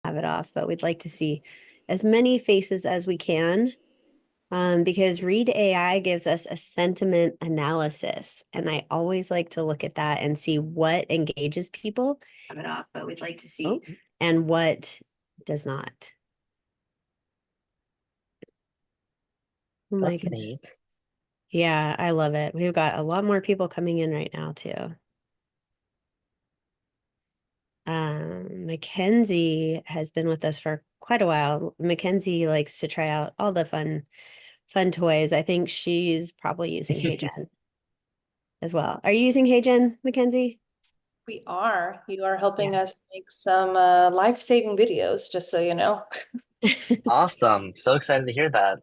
have it off, but we'd like to see as many faces as we can. Because Read AI gives us a sentiment analysis, and I always like to look at that and see what engages people. Have it off, but we'd like to see and what does not. Oh my That's goodness. neat. Yeah, I love it. We've got a lot more people coming in right now too. Mackenzie has been with us for quite a while. Mackenzie likes to try out all the fun toys. I think she's probably using HeyGen as well. Are you using HeyGen, Mackenzie? We are. You are helping Yeah. us make some life-saving videos, just so you know. Awesome. So excited to hear that.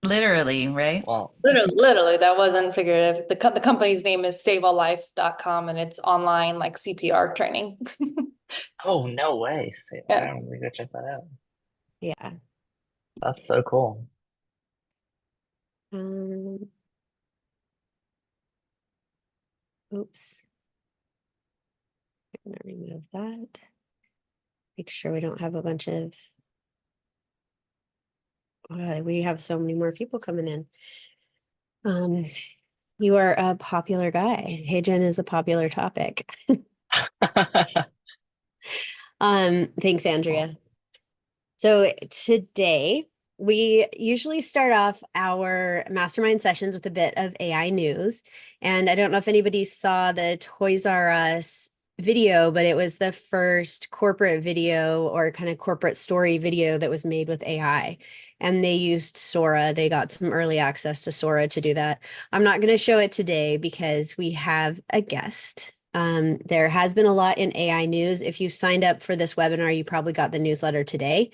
Literally, right? Well, Literally, that wasn't figurative. The company's name is savealife.com and it's online like CPR training. oh, no way. See, Yeah. I'm gonna go check that out. Yeah. That's so cool. Um, oops. I'm gonna remove that. Make sure we don't have a bunch of we have so many more people coming in. You are a popular guy. HeyGen is a popular topic. Thanks, Andrea. So today we usually start off our mastermind sessions with a bit of AI news. And I don't know if anybody saw the Toys R Us video, but it was the first corporate video or kind of corporate story video that was made with AI. And they used Sora. They got some early access to Sora to do that. I'm not going to show it today because we have a guest. There has been a lot in AI news. If you signed up for this webinar, you probably got the newsletter today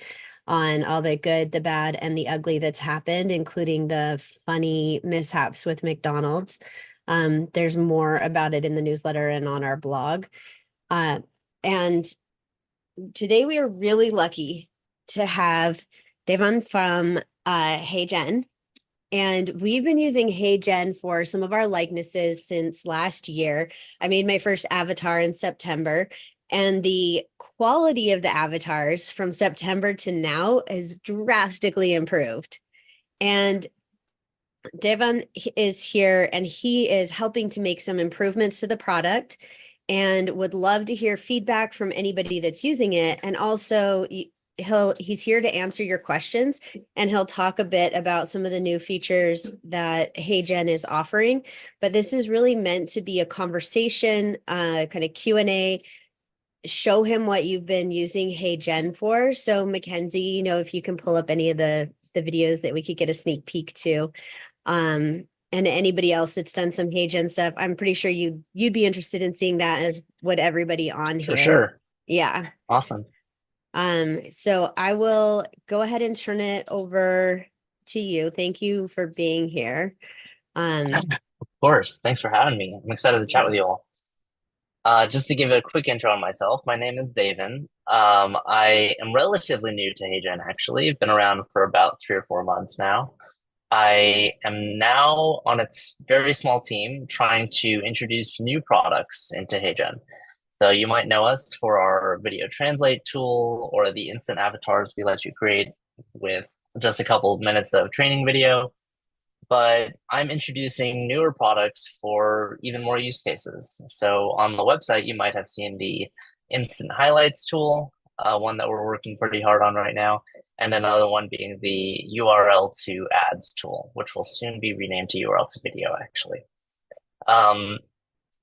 on all the good, the bad, and the ugly that's happened, including the funny mishaps with McDonald's. There's more about it in the newsletter and on our blog. And today we are really lucky to have Devin from HeyGen. And we've been using HeyGen for some of our likenesses since last year. I made my first avatar in September, and the quality of the avatars from September to now has drastically improved. And Devon is here and he is helping to make some improvements to the product and would love to hear feedback from anybody that's using it. And also he's here to answer your questions, and he'll talk a bit about some of the new features that HeyGen is offering. But this is really meant to be a conversation, kind of Q&A. Show him what you've been using HeyGen for. So Mackenzie, if you can pull up any of the videos that we could get a sneak peek to. And anybody else that's done some HeyGen stuff, I'm pretty sure you'd be interested in seeing that, as would everybody on For here. sure. Yeah. Awesome. So I will go ahead and turn it over to you. Thank you for being here. Of course. Thanks for having me. I'm excited to chat with you all. Just to give a quick intro on myself, my name is Devin. I am relatively new to HeyGen, actually. I've been around for about 3 or 4 months now. I am now on a very small team trying to introduce new products into HeyGen. So you might know us for our video translate tool or the instant avatars we let you create with just a couple of minutes of training video. But I'm introducing newer products for even more use cases. So on the website, you might have seen the instant highlights tool, one that we're working pretty hard on right now, and another one being the URL to ads tool, which will soon be renamed to URL to video, actually.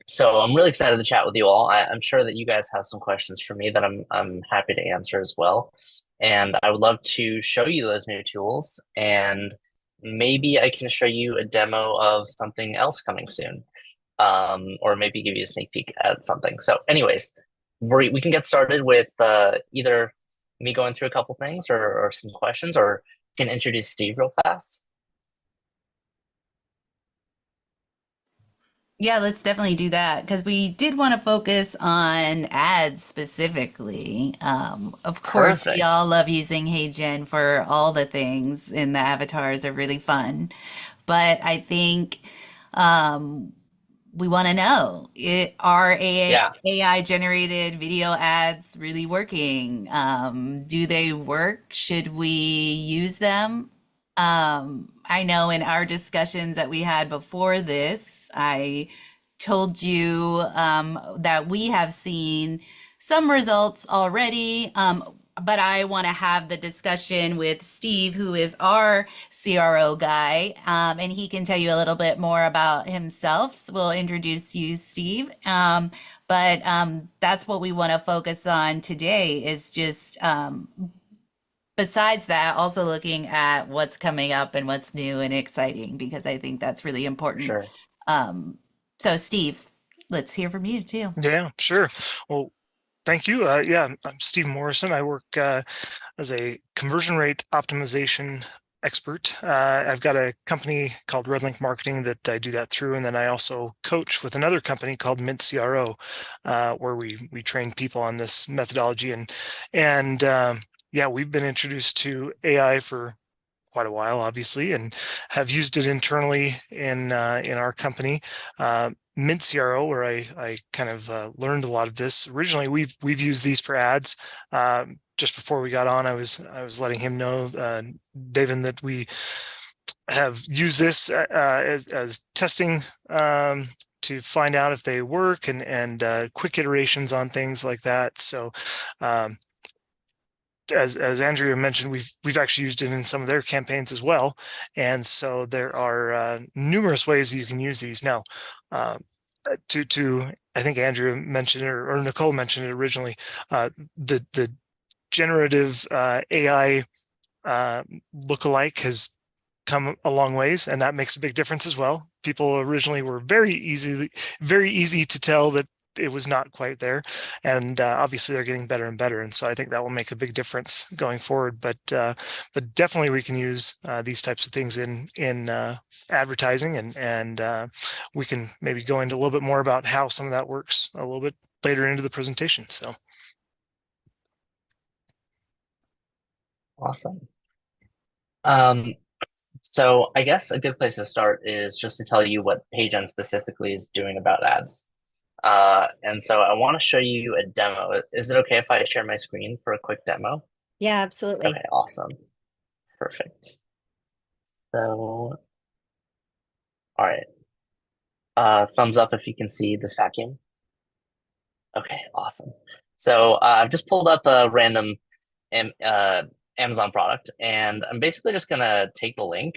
So I'm really excited to chat with you all. I'm sure that you guys have some questions for me that I'm happy to answer as well. And I would love to show you those new tools, and maybe I can show you a demo of something else coming soon, or maybe give you a sneak peek at something. So anyways, we can get started with either me going through a couple things or some questions, or can introduce Steve real fast. Yeah, let's definitely do that because we did want to focus on ads specifically. Of course, we Perfect. all love using HeyGen for all the things, and the avatars are really fun. But I think we want to know, are Yeah. AI generated video ads really working? Do they work? Should we use them? I know in our discussions that we had before this, I told you that we have seen some results already. But I want to have the discussion with Steve, who is our CRO guy, and he can tell you a little bit more about himself. So we'll introduce you, Steve. But that's what we want to focus on today is just besides that, also looking at what's coming up and what's new and exciting, because I think that's really important. Sure. So Steve, let's hear from you too. Yeah, sure. Well, thank you. Yeah, I'm Steve Morrison. I work as a conversion rate optimization expert. I've got a company called Redlink Marketing that I do that through, and then I also coach with another company called Mint CRO, where we train people on this methodology. And yeah, we've been introduced to AI for quite a while, obviously, and have used it internally in our company. Mint CRO, where I kind of learned a lot of this. Originally, we've used these for ads. Just before we got on, I was letting him know, Devin, that we have used this as testing to find out if they work and quick iterations on things like that. So as Andrea mentioned, we've actually used it in some of their campaigns as well, and so there are numerous ways that you can use these now. To I think Andrea mentioned it, or Nicole mentioned it originally. The generative AI lookalike has come a long ways, and that makes a big difference as well. People originally were very easy to tell that it was not quite there, and obviously they're getting better and better, and so I think that will make a big difference going forward. But definitely we can use these types of things in advertising, and we can maybe go into a little bit more about how some of that works a little bit later into the presentation. So Awesome. So I guess a good place to start is just to tell you what HeyGen specifically is doing about ads. And so I want to show you a demo. Is it okay if I share my screen for a quick demo? Yeah, absolutely. Okay, awesome. Perfect. So, all right. Thumbs up if you can see this vacuum. Okay, awesome. So I've just pulled up a random Amazon product, and I'm basically just gonna take the link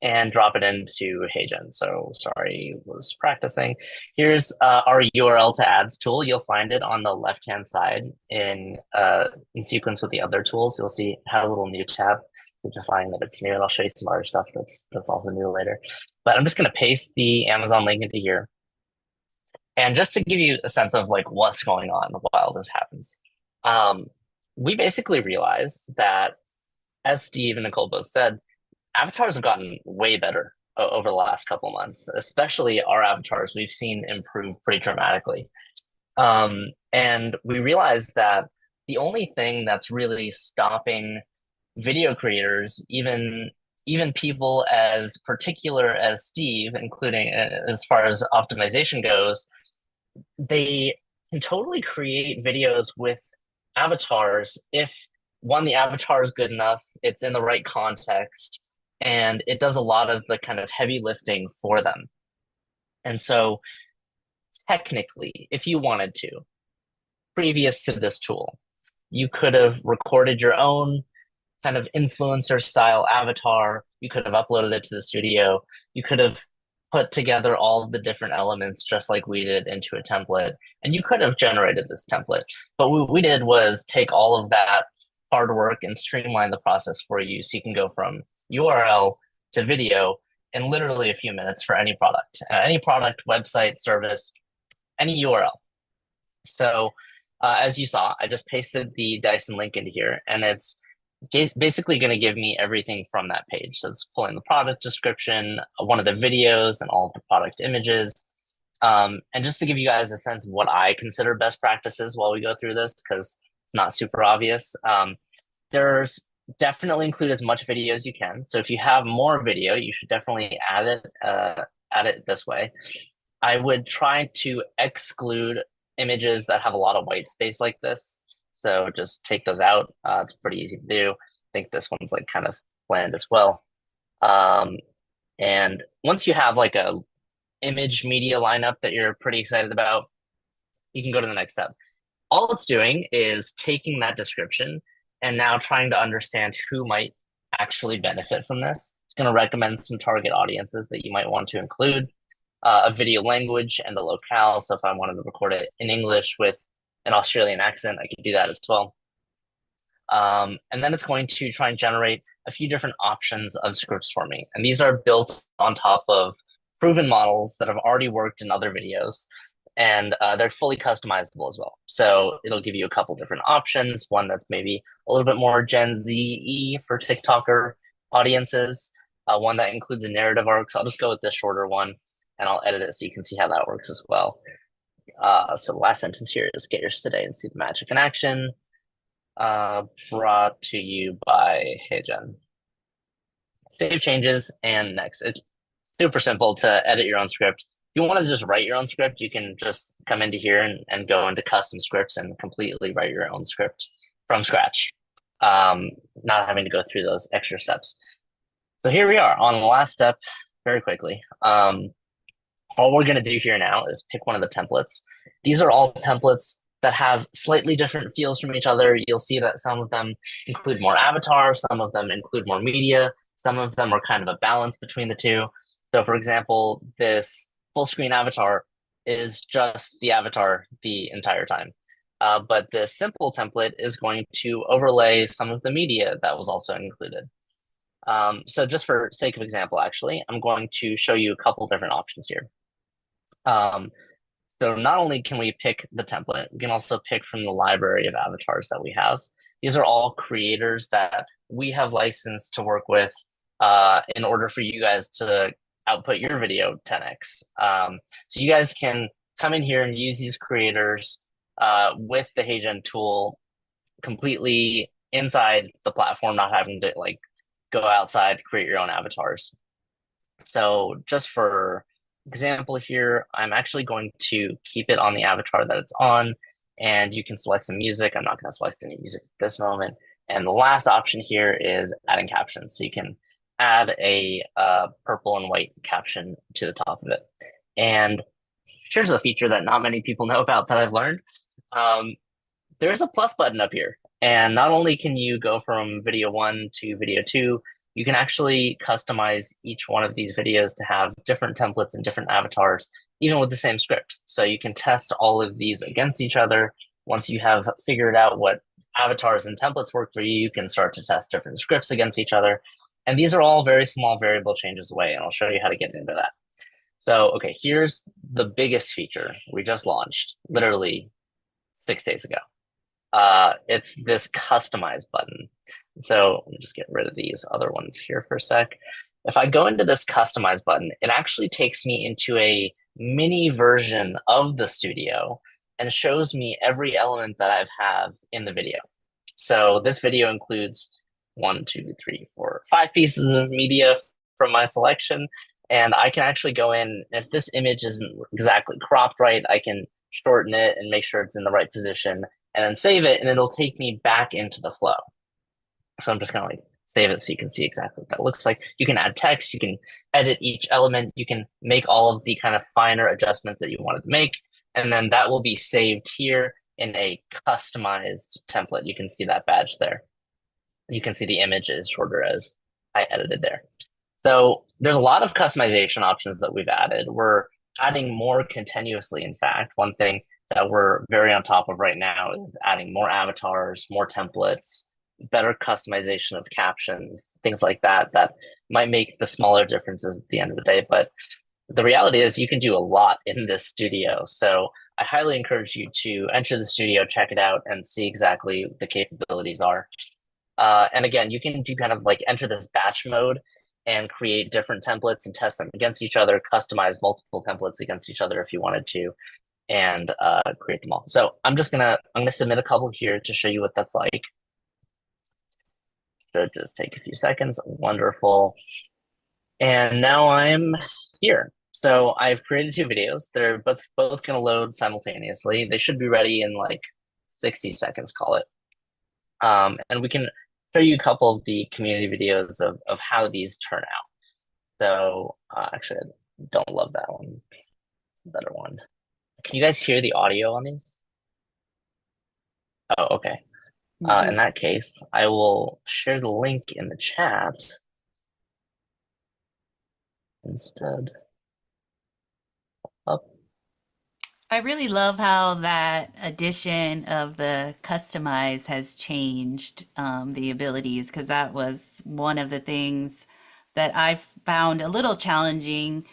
and drop it into HeyGen. So sorry, was practicing. Here's our URL to ads tool. You'll find it on the left-hand side in sequence with the other tools. You'll see it had a little new tab signifying that it's new, and I'll show you some other stuff that's also new later. But I'm just gonna paste the Amazon link into here. And just to give you a sense of like what's going on while this happens, we basically realized that, as Steve and Nicole both said, avatars have gotten way better over the last couple of months. Especially our avatars, we've seen improve pretty dramatically. And we realized that the only thing that's really stopping video creators, even people as particular as Steve, including as far as optimization goes, they can totally create videos with avatars if, one, the avatar is good enough, it's in the right context, and it does a lot of the kind of heavy lifting for them. And so technically, if you wanted to, previous to this tool, you could have recorded your own kind of influencer style avatar. You could have uploaded it to the studio. You could have put together all of the different elements just like we did into a template, and you could have generated this template. But what we did was take all of that hard work and streamline the process for you, so you can go from URL to video in literally a few minutes for any product, website, service, any URL. So as you saw, I just pasted the Dyson link into here, and it's basically going to give me everything from that page. So it's pulling the product description, one of the videos, and all of the product images. And just to give you guys a sense of what I consider best practices while we go through this, because it's not super obvious, there's definitely include as much video as you can. So if you have more video, you should definitely add it this way. I would try to exclude images that have a lot of white space like this. So just take those out. It's pretty easy to do. I think this one's like kind of bland as well. And once you have like a image media lineup that you're pretty excited about, you can go to the next step. All it's doing is taking that description and now trying to understand who might actually benefit from this. It's going to recommend some target audiences that you might want to include, a video language and the locale. So if I wanted to record it in English with an Australian accent, I could do that as well. And then it's going to try and generate a few different options of scripts for me. And these are built on top of proven models that have already worked in other videos. And they're fully customizable as well. So it'll give you a couple different options, one that's maybe a little bit more Gen Z for TikToker audiences, one that includes a narrative arc. So I'll just go with this shorter one and I'll edit it so you can see how that works as well. So the last sentence here is get yours today and see the magic in action. Brought to you by HeyGen. Save changes and next. It's super simple to edit your own script. If you want to just write your own script, you can just come into here and go into custom scripts and completely write your own script from scratch, not having to go through those extra steps. So here we are on the last step very quickly. All we're going to do here now is pick one of the templates. These are all templates that have slightly different feels from each other. You'll see that some of them include more avatars, some of them include more media, some of them are kind of a balance between the two. So for example, this full screen avatar is just the avatar the entire time. But the simple template is going to overlay some of the media that was also included. So just for sake of example, actually, I'm going to show you a couple different options here. So not only can we pick the template, we can also pick from the library of avatars that we have. These are all creators that we have licensed to work with in order for you guys to output your video 10x. So you guys can come in here and use these creators with the HeyGen tool completely inside the platform, not having to like go outside, create your own avatars. So just for example here, I'm actually going to keep it on the avatar that it's on, and you can select some music. I'm not going to select any music at this moment. And the last option here is adding captions. So you can add a purple and white caption to the top of it. And here's a feature that not many people know about that I've learned. There's a plus button up here. And not only can you go from video 1 to video 2, you can actually customize each one of these videos to have different templates and different avatars, even with the same script. So you can test all of these against each other. Once you have figured out what avatars and templates work for you, you can start to test different scripts against each other. And these are all very small variable changes away, and I'll show you how to get into that. So, okay, here's the biggest feature we just launched, literally 6 days ago. It's this customize button. So let me just get rid of these other ones here for a sec. If I go into this customize button, it actually takes me into a mini version of the studio and shows me every element that I have in the video. So this video includes 1, 2, 3, 4, 5 pieces of media from my selection. And I can actually go in, if this image isn't exactly cropped right, I can shorten it and make sure it's in the right position and then save it, and it'll take me back into the flow. So I'm just gonna like save it so you can see exactly what that looks like. You can add text, you can edit each element, you can make all of the kind of finer adjustments that you wanted to make, and then that will be saved here in a customized template. You can see that badge there. You can see the image is shorter as I edited there. So there's a lot of customization options that we've added. We're adding more continuously, in fact. One thing that we're very on top of right now is adding more avatars, more templates, better customization of captions, things like that, that might make the smaller differences at the end of the day. But the reality is you can do a lot in this studio. So I highly encourage you to enter the studio, check it out, and see exactly what the capabilities are. And again, you can do kind of like enter this batch mode and create different templates and test them against each other, customize multiple templates against each other if you wanted to, and create them all. So I'm gonna submit a couple here to show you what that's like. Should just take a few seconds. Wonderful. And now I'm here. So I've created two videos. They're both going to load simultaneously. They should be ready in like 60 seconds, call it. And we can show you a couple of the community videos of how these turn out. So actually, I don't love that one. Better one. Can you guys hear the audio on these? Oh, okay. In that case, I will share the link in the chat instead. Up. I really love how that addition of the customize has changed the abilities, because that was one of the things that I found a little challenging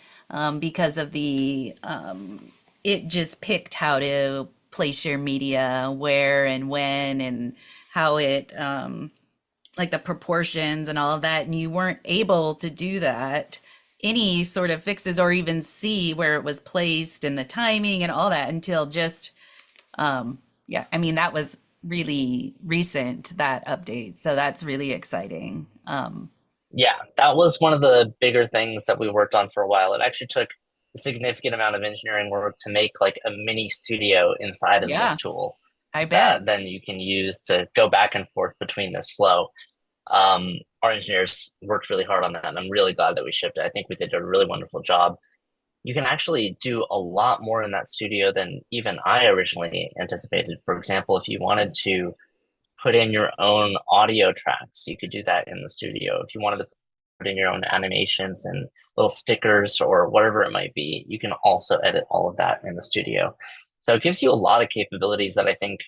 because of it just picked how to place your media, where and when, and how it, like the proportions and all of that. And you weren't able to do that, any sort of fixes, or even see where it was placed and the timing and all that until just, yeah, I mean, that was really recent, that update. So that's really exciting. Yeah, that was one of the bigger things that we worked on for a while. It actually took a significant amount of engineering work to make like a mini studio inside of Yeah, this tool I bet. that then you can use to go back and forth between this flow. Our engineers worked really hard on that, and I'm really glad that we shipped it. I think we did a really wonderful job. You can actually do a lot more in that studio than even I originally anticipated. For example, if you wanted to put in your own audio tracks, you could do that in the studio. If you wanted to put in your own animations and little stickers or whatever it might be, you can also edit all of that in the studio. So it gives you a lot of capabilities that I think,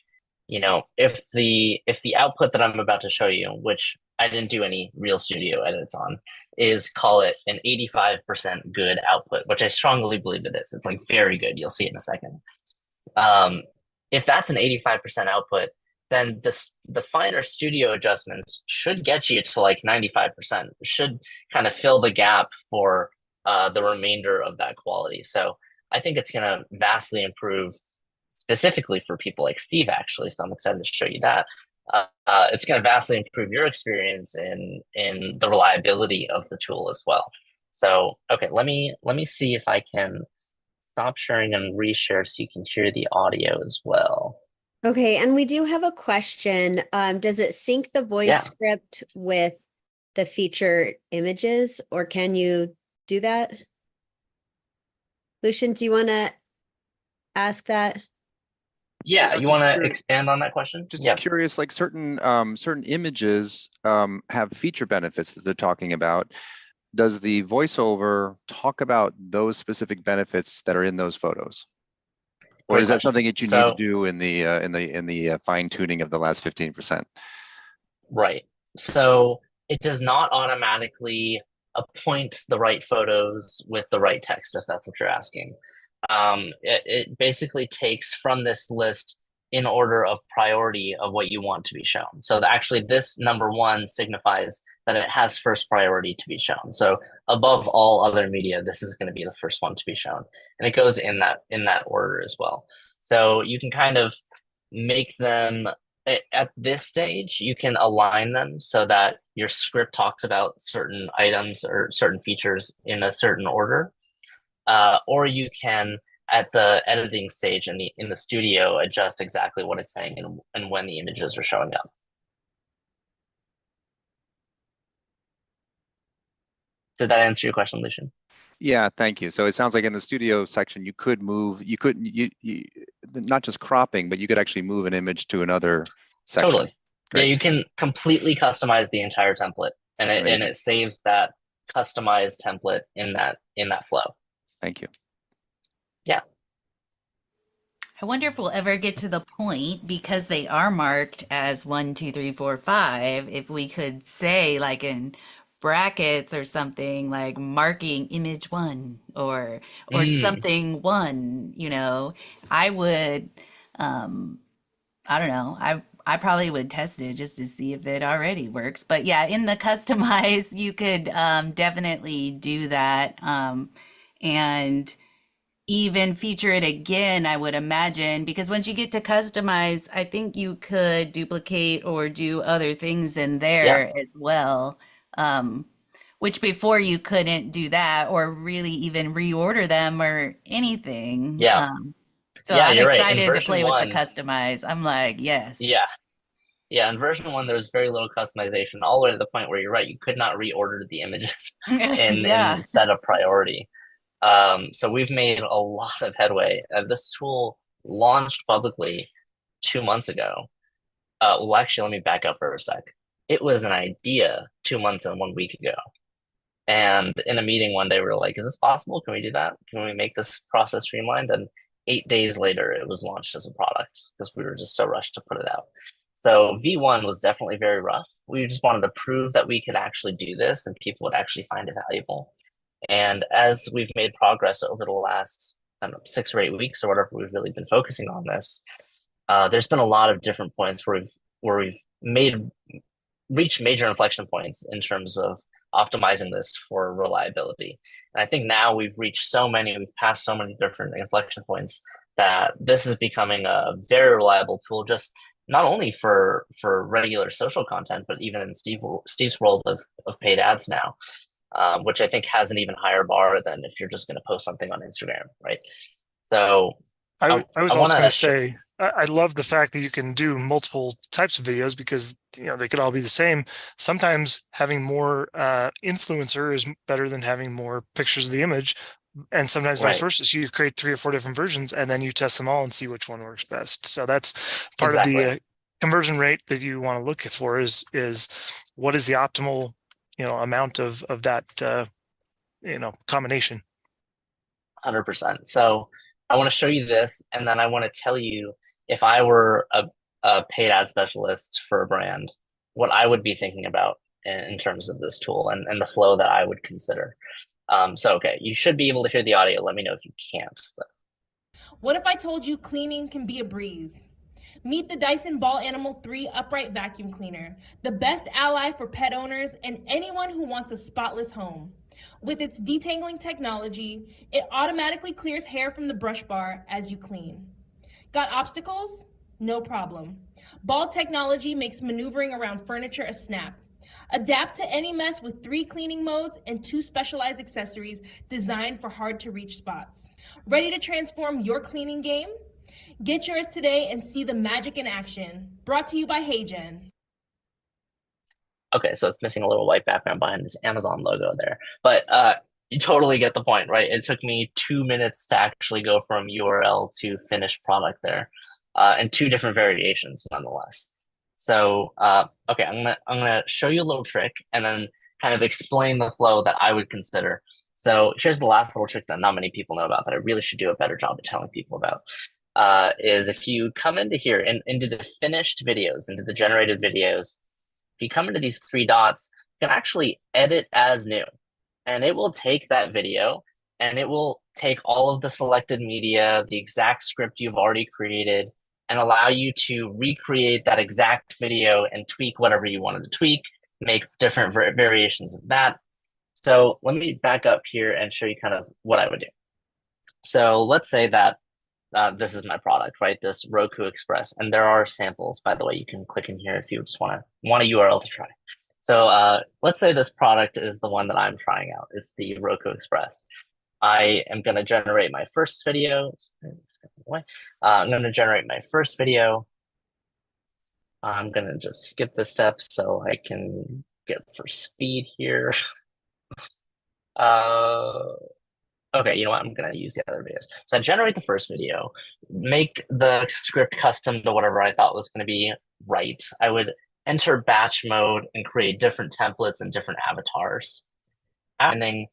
if the output that I'm about to show you, which I didn't do any real studio edits on, is, call it an 85% good output, which I strongly believe it is. It's like very good. You'll see it in a second. If that's an 85% output, then the finer studio adjustments should get you to like 95%. Should kind of fill the gap for the remainder of that quality. So I think it's going to vastly improve, specifically for people like Steve, actually. So I'm excited to show you that. It's going to vastly improve your experience in the reliability of the tool as well. So okay, let me see if I can stop sharing and reshare so you can hear the audio as well. Okay, and we do have a question. Does it sync the voice Yeah. script with the feature images, or can you do that? Lucian, do you want to ask that? Yeah, Yeah, you just want to curious- expand on that question? Just Yeah. curious, like certain images have feature benefits that they're talking about. Does the voiceover talk about those specific benefits that are in those photos? Or Great is that question. something that you need So- to do in the fine tuning of the last 15%? Right. So it does not automatically appoint the right photos with the right text, if that's what you're asking. It basically takes from this list in order of priority of what you want to be shown. So actually this number one signifies that it has first priority to be shown. So above all other media, this is going to be the first one to be shown. And it goes in that order as well. So you can kind of make them at this stage, you can align them so that your script talks about certain items or certain features in a certain order. Or you can, at the editing stage in the studio, adjust exactly what it's saying and when the images are showing up. Did that answer your question, Lucian? Yeah, thank you. So it sounds like in the studio section, you could move, not just cropping, but you could actually move an image to another section. Totally. Great. Yeah, you can completely customize the entire template, and it saves that customized template in that flow. Thank you. Yeah. I wonder if we'll ever get to the point, because they are marked as 1, 2, 3, 4, 5, if we could say like in brackets or something, like marking image 1 or something 1, I would, I don't know, I probably would test it just to see if it already works. But yeah, in the customize, you could definitely do that, and even feature it again, I would imagine, because once you get to customize, I think you could duplicate or do other things in there as well. which before you couldn't do that or really even reorder them or anything. Yeah. So Yeah, I'm you're right. In excited to version play with the one, customize. I'm like, yeah, yes. yeah, in version one, there was very little customization, all the way to the point where you're right, you could not reorder the images Yeah. in set of priority. So we've made a lot of headway. This tool launched publicly 2 months ago. Well, actually, let me back up for a sec. It was an idea 2 months and 1 week ago. And in a meeting one day, we were like, is this possible? Can we do that? Can we make this process streamlined? And 8 days later, it was launched as a product because we were just so rushed to put it out. So V1 was definitely very rough. We just wanted to prove that we could actually do this and people would actually find it valuable. And as we've made progress over the last, I don't know, 6 or 8 weeks or whatever, we've really been focusing on this. There's been a lot of different points where we've reached major inflection points in terms of optimizing this for reliability. And I think now we've passed so many different inflection points that this is becoming a very reliable tool, just not only for regular social content, but even in Steve's world of paid ads now, which I think has an even higher bar than if you're just going to post something on Instagram, right? So I was I also want going to to say, I love the fact that you can do multiple types of videos because they could all be the same. Sometimes having more influencer is better than having more pictures of the image, and sometimes vice right, versa. So you create 3 or 4 different versions, and then you test them all and see which one works best. So that's part of exactly. the conversion rate that you want to look for is what is the optimal amount of that combination. 100%. So I want to show you this, and then I want to tell you if I were a paid ad specialist for a brand, what I would be thinking about in terms of this tool and the flow that I would consider. So, okay, you should be able to hear the audio. Let me know if you can't. What if I told you cleaning can be a breeze? Meet the Dyson Ball Animal 3 Upright Vacuum Cleaner, the best ally for pet owners and anyone who wants a spotless home. With its detangling technology, it automatically clears hair from the brush bar as you clean. Got obstacles? No problem. Ball technology makes maneuvering around furniture a snap. Adapt to any mess with 3 cleaning modes and 2 specialized accessories designed for hard-to-reach spots. Ready to transform your cleaning game? Get yours today and see the magic in action. Brought to you by HeyGen. Okay, so it's missing a little white background behind this Amazon logo there. But you totally get the point, right? It took me 2 minutes to actually go from URL to finished product there, and 2 different variations nonetheless. So okay, I'm gonna show you a little trick and then kind of explain the flow that I would consider. So here's the last little trick that not many people know about that I really should do a better job of telling people about. Is if you come into here and into the finished videos, into the generated videos, if you come into these 3 dots, you can actually edit as new. And it will take that video and it will take all of the selected media, the exact script you've already created, and allow you to recreate that exact video and tweak whatever you wanted to tweak, make different variations of that. So let me back up here and show you kind of what I would do. So let's say that this is my product, right? This Roku Express, and there are samples, by the way. You can click in here if you just want a URL to try. So let's say this product is the one that I'm trying out. It's the Roku Express. I am going to generate my first video. I'm going to generate my first video. I'm going to just skip the steps so I can get for speed here. Okay, you know what? I'm going to use the other videos. So I generate the first video, make the script custom to whatever I thought was going to be right. I would enter batch mode and create different templates and different avatars. And then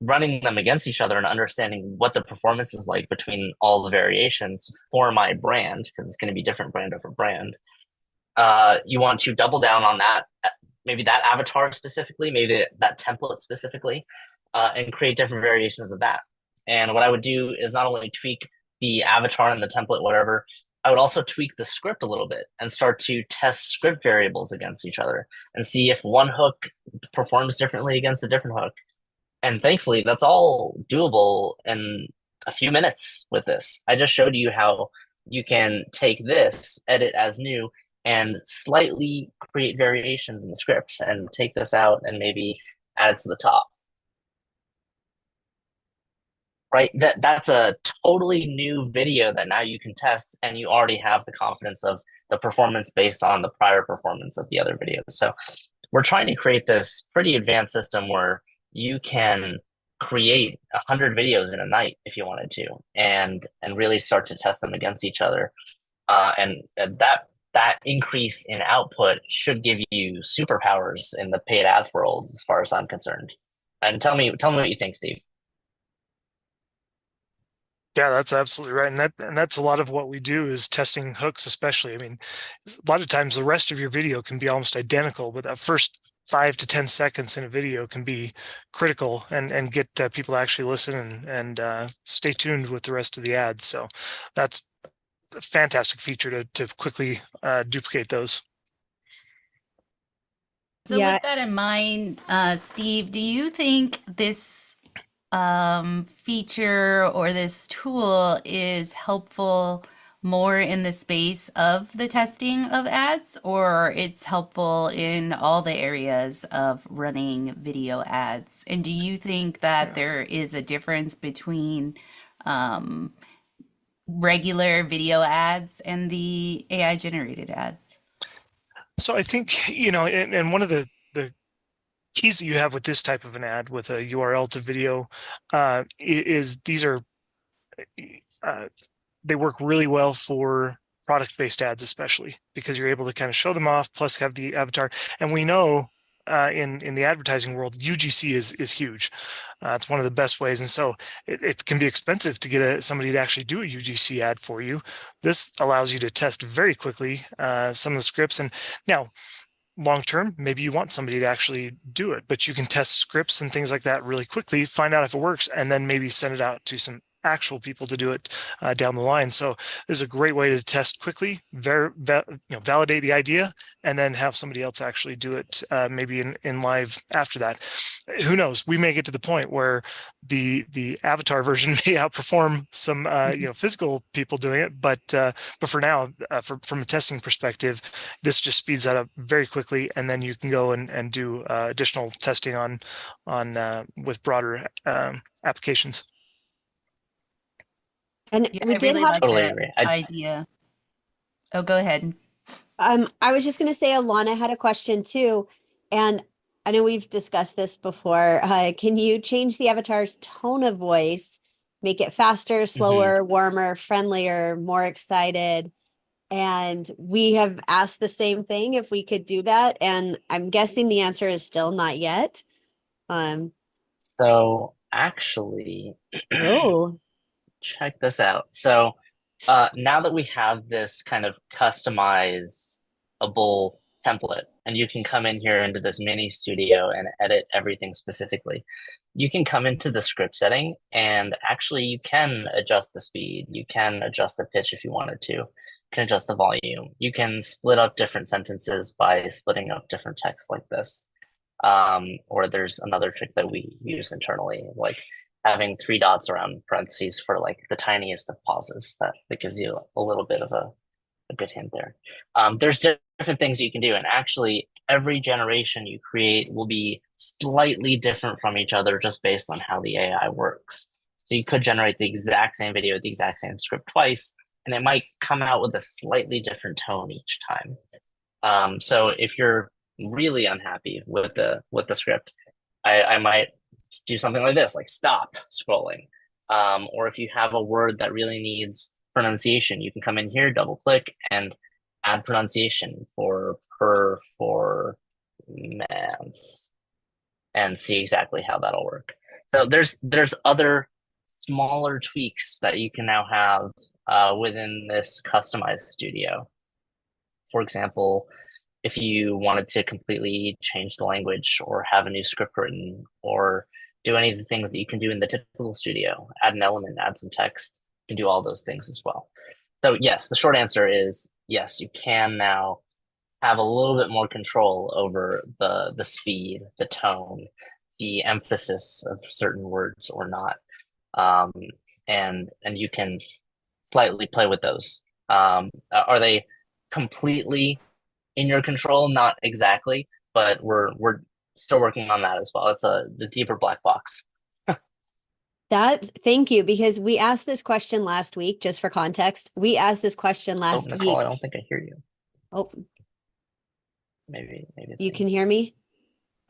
running them against each other and understanding what the performance is like between all the variations for my brand, because it's going to be different brand over brand. You want to double down on that, maybe that avatar specifically, maybe that template specifically, and create different variations of that. And what I would do is not only tweak the avatar and the template, whatever, I would also tweak the script a little bit and start to test script variables against each other and see if one hook performs differently against a different hook. And thankfully, that's all doable in a few minutes with this. I just showed you how you can take this, edit as new, and slightly create variations in the script and take this out and maybe add it to the top. Right? That's a totally new video that now you can test, and you already have the confidence of the performance based on the prior performance of the other videos. So we're trying to create this pretty advanced system where you can create 100 videos in a night if you wanted to, and really start to test them against each other. And that increase in output should give you superpowers in the paid ads world, as far as I'm concerned. And tell me what you think, Steve. Yeah, that's absolutely right. And that's a lot of what we do is testing hooks, especially. I mean, a lot of times the rest of your video can be almost identical, but that first 5 to 10 seconds in a video can be critical and get people to actually listen and stay tuned with the rest of the ads. So that's a fantastic feature to quickly duplicate those. So with that in mind, Steve, do you think this feature or this tool is helpful more in the space of the testing of ads, or it's helpful in all the areas of running video ads? And do you think that there is a difference between regular video ads and the AI generated ads? So I think, and one of the keys that you have with this type of an ad with a URL to video is these are they work really well for product-based ads, especially because you're able to kind of show them off, plus have the avatar. And we know in the advertising world, UGC is huge. It's one of the best ways, and so it can be expensive to get somebody to actually do a UGC ad for you. This allows you to test very quickly some of the scripts, and now long term, maybe you want somebody to actually do it, but you can test scripts and things like that really quickly, find out if it works, and then maybe send it out to some actual people to do it down the line. So this is a great way to test quickly, validate the idea, and then have somebody else actually do it maybe in live after that. Who knows? We may get to the point where the avatar version may outperform some physical people doing it, but for now, from a testing perspective, this just speeds that up very quickly, and then you can go and do additional testing on with broader applications. And Yeah, we I did really have like Totally that agree. idea. Oh, go ahead. I was just going to say Alana had a question too, and I know we've discussed this before. Can you change the avatar's tone of voice, make it faster, slower, warmer, friendlier, more excited? And we have asked the same thing if we could do that, and I'm guessing the answer is still not yet. So actually, Oh, check this out. So now that we have this kind of customizable template, and you can come in here into this mini studio and edit everything specifically, you can come into the script setting, and actually you can adjust the speed, you can adjust the pitch if you wanted to, you can adjust the volume, you can split up different sentences by splitting up different text like this. Or there's another trick that we use internally, like having 3 dots around parentheses for like the tiniest of pauses. That gives you a little bit of a good hint there. There's different things you can do, and actually every generation you create will be slightly different from each other just based on how the AI works. So you could generate the exact same video, the exact same script twice, and it might come out with a slightly different tone each time. So if you're really unhappy with the script, I might do something like this, like stop scrolling. Or if you have a word that really needs pronunciation, you can come in here, double click, and add pronunciation for performance, and see exactly how that'll work. So there's other smaller tweaks that you can now have within this customized studio. For example, if you wanted to completely change the language or have a new script written or do any of the things that you can do in the typical studio, add an element, add some text, you can do all those things as well. So yes, the short answer is yes, you can now have a little bit more control over the speed, the tone, the emphasis of certain words or not. And you can slightly play with those. Are they completely in your control? Not exactly, but we're still working on that as well. It's the deeper black box. Thank you, because we asked this question last week, just for context. We asked this question Oh, last Nicole, I week. don't think I hear you. Oh, Maybe it's you me. can hear me?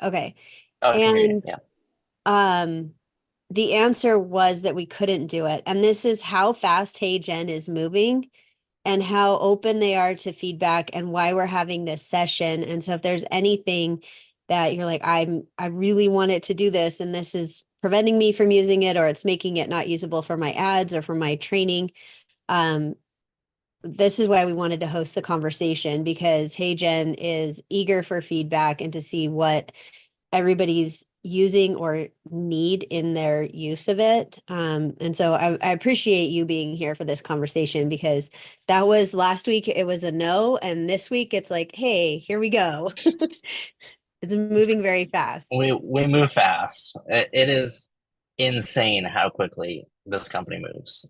Okay. Oh, I can hear you. And Yeah. the answer was that we couldn't do it. And this is how fast HeyGen is moving and how open they are to feedback and why we're having this session. And so if there's anything that you're like, I really want it to do this, and this is preventing me from using it, or it's making it not usable for my ads or for my training, this is why we wanted to host the conversation, because HeyGen is eager for feedback and to see what everybody's using or need in their use of it. And so I appreciate you being here for this conversation, because that was last week, it was a no. And this week it's like, hey, here we go. It's moving very fast. We move fast. It is insane how quickly this company moves.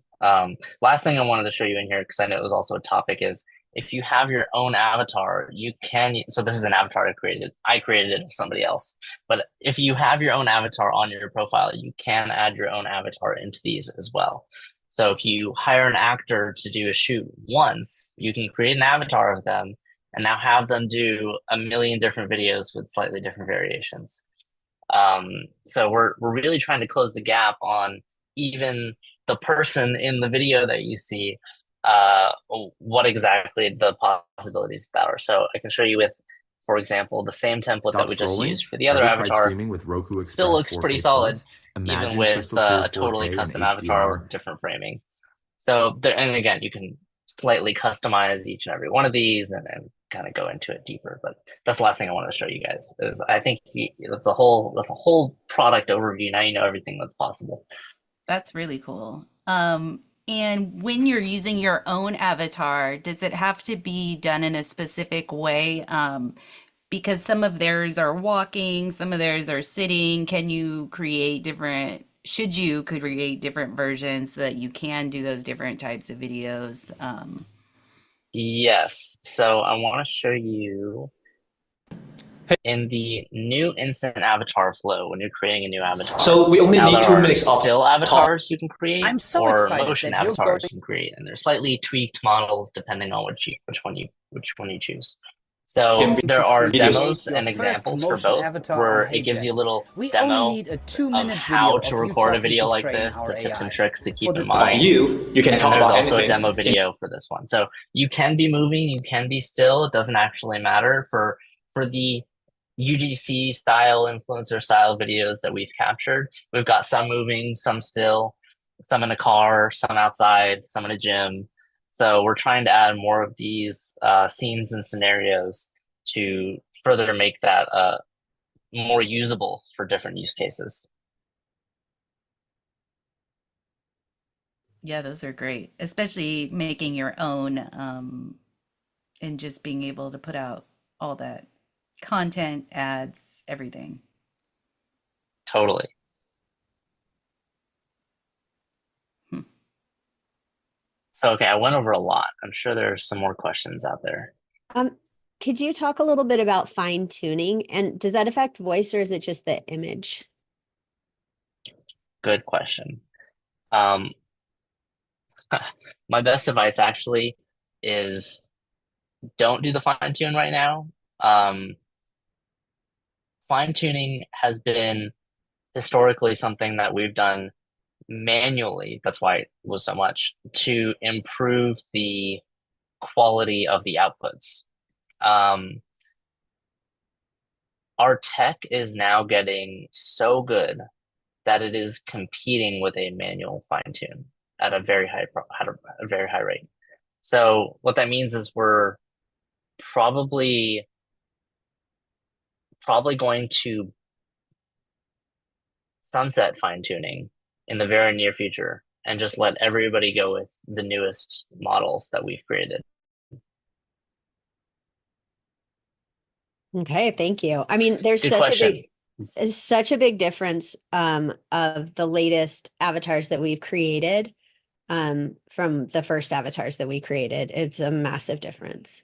Last thing I wanted to show you in here, because I know it was also a topic, is if you have your own avatar, you can. So this is an avatar I created. I created it of somebody else. But if you have your own avatar on your profile, you can add your own avatar into these as well. So if you hire an actor to do a shoot once, you can create an avatar of them and now have them do a million different videos with slightly different variations. So we're really trying to close the gap on even the person in the video that you see, what exactly the possibilities of that are. So I can show you with, for example, the same template that we just used for the other avatar. Streaming with Roku Express still looks 4K pretty solid, Plus. even Imagine with crystal clear a totally 4K custom and avatar HDR. with different framing. So there, and again, you can slightly customize each and every one of these and then kind of go into it deeper. But that's the last thing I wanted to show you guys. Is I think that's a whole product overview. Now you know everything that's possible. That's really cool. And when you're using your own avatar, does it have to be done in a specific way? Because some of theirs are walking, some of theirs are sitting. Can you create different, should you create different versions so that you can do those different types of videos? Yes. So I want to show you in the new instant avatar flow when you're creating a new avatar. So we only now need there 2 are minutes of still avatars you can create, I'm so or excited motion that you're avatars going- you can create, and they're slightly tweaked models depending on which one you choose. So there are demos and examples for both, where it gives you a little demo of how to record a video like this, the tips and tricks to keep in mind. You can And talk there's about also a anything. demo video for this one. So you can be moving, you can be still. It doesn't actually matter for the UGC style, influencer style videos that we've captured. We've got some moving, some still, some in a car, some outside, some in a gym. So we're trying to add more of these scenes and scenarios to further make that more usable for different use cases. Yeah, those are great, especially making your own and just being able to put out all that content, ads, everything. Totally. So, okay, I went over a lot. I'm sure there's some more questions out there. Could you talk a little bit about fine tuning, and does that affect voice, or is it just the image? Good question. My best advice actually is don't do the fine tune right now. Fine tuning has been historically something that we've done manually. That's why it was so much to improve the quality of the outputs. Our tech is now getting so good that it is competing with a manual fine tune at a very high rate. So what that means is we're probably going to sunset fine tuning in the very near future and just let everybody go with the newest models that we've created. Okay, thank you. I mean, there's Good such question. a big difference of the latest avatars that we've created from the first avatars that we created. It's a massive difference.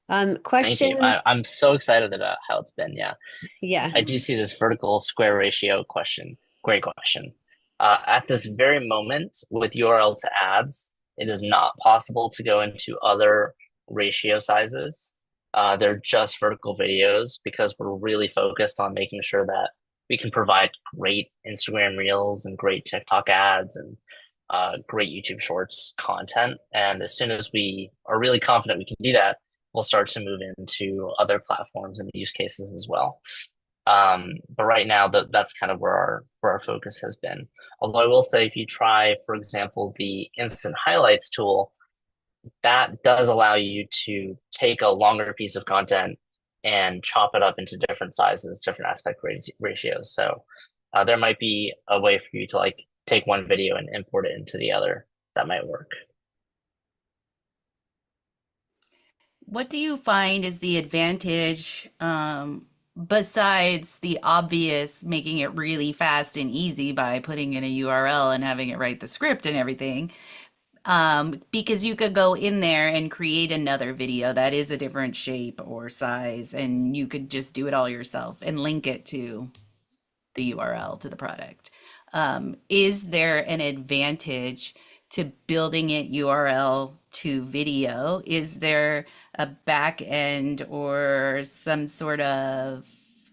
Thank you. Question. I'm so excited about how it's been. Yeah. Yeah. I do see this vertical square ratio question. Great question. At this very moment, with URL to ads, it is not possible to go into other ratio sizes. They're just vertical videos because we're really focused on making sure that we can provide great Instagram Reels and great TikTok ads and great YouTube Shorts content. And as soon as we are really confident we can do that, we'll start to move into other platforms and use cases as well. But right now, that's kind of where our focus has been. Although I will say, if you try, for example, the instant highlights tool, that does allow you to take a longer piece of content and chop it up into different sizes, different aspect ratios. So there might be a way for you to like take one video and import it into the other. That might work. What do you find is the advantage, besides the obvious making it really fast and easy by putting in a URL and having it write the script and everything? Because you could go in there and create another video that is a different shape or size, and you could just do it all yourself and link it to the URL to the product. Is there an advantage to building it URL to video? Is there a back end or some sort of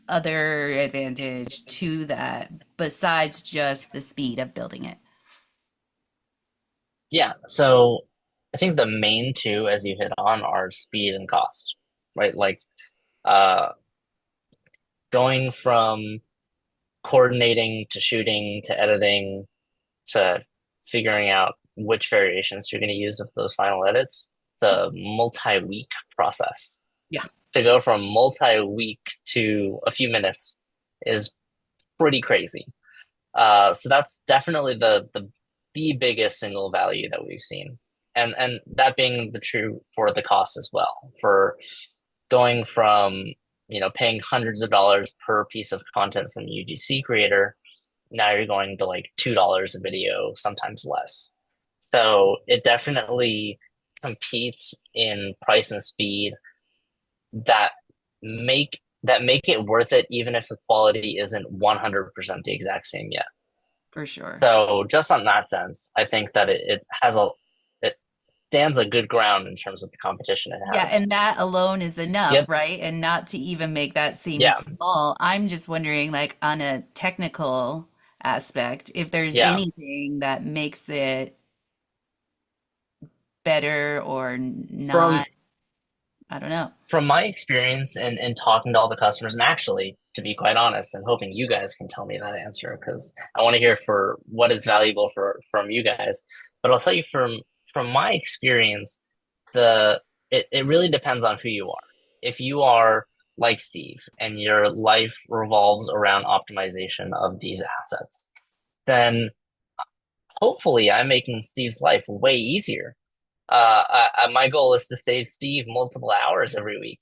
other advantage to that besides just the speed of building it? Yeah, so I think the main two, as you hit on, are speed and cost, right? Like going from coordinating to shooting to editing to figuring out which variations you're going to use of those final edits, the multi-week process. Yeah. To go from multi-week to a few minutes is pretty crazy. So that's definitely the biggest single value that we've seen. And that being the true for the cost as well. For going from, paying hundreds of dollars per piece of content from a UGC creator, now you're going to like $2 a video, sometimes less. So it definitely competes in price and speed that make it worth it, even if the quality isn't 100% the exact same yet. For sure. So just on that sense, I think that it stands a good ground in terms of the competition it has. Yeah, and that alone is enough, Yep. right? And not to even make that seem Yeah. small. I'm just wondering, like, on a technical aspect, if there's Yeah. anything that makes it better or not. From I don't know. from my experience in talking to all the customers, and actually, to be quite honest, and hoping you guys can tell me that answer because I want to hear for what is valuable from you guys. But I'll tell you from my experience, it really depends on who you are. If you are like Steve and your life revolves around optimization of these assets, then hopefully I'm making Steve's life way easier. My goal is to save Steve multiple hours every week,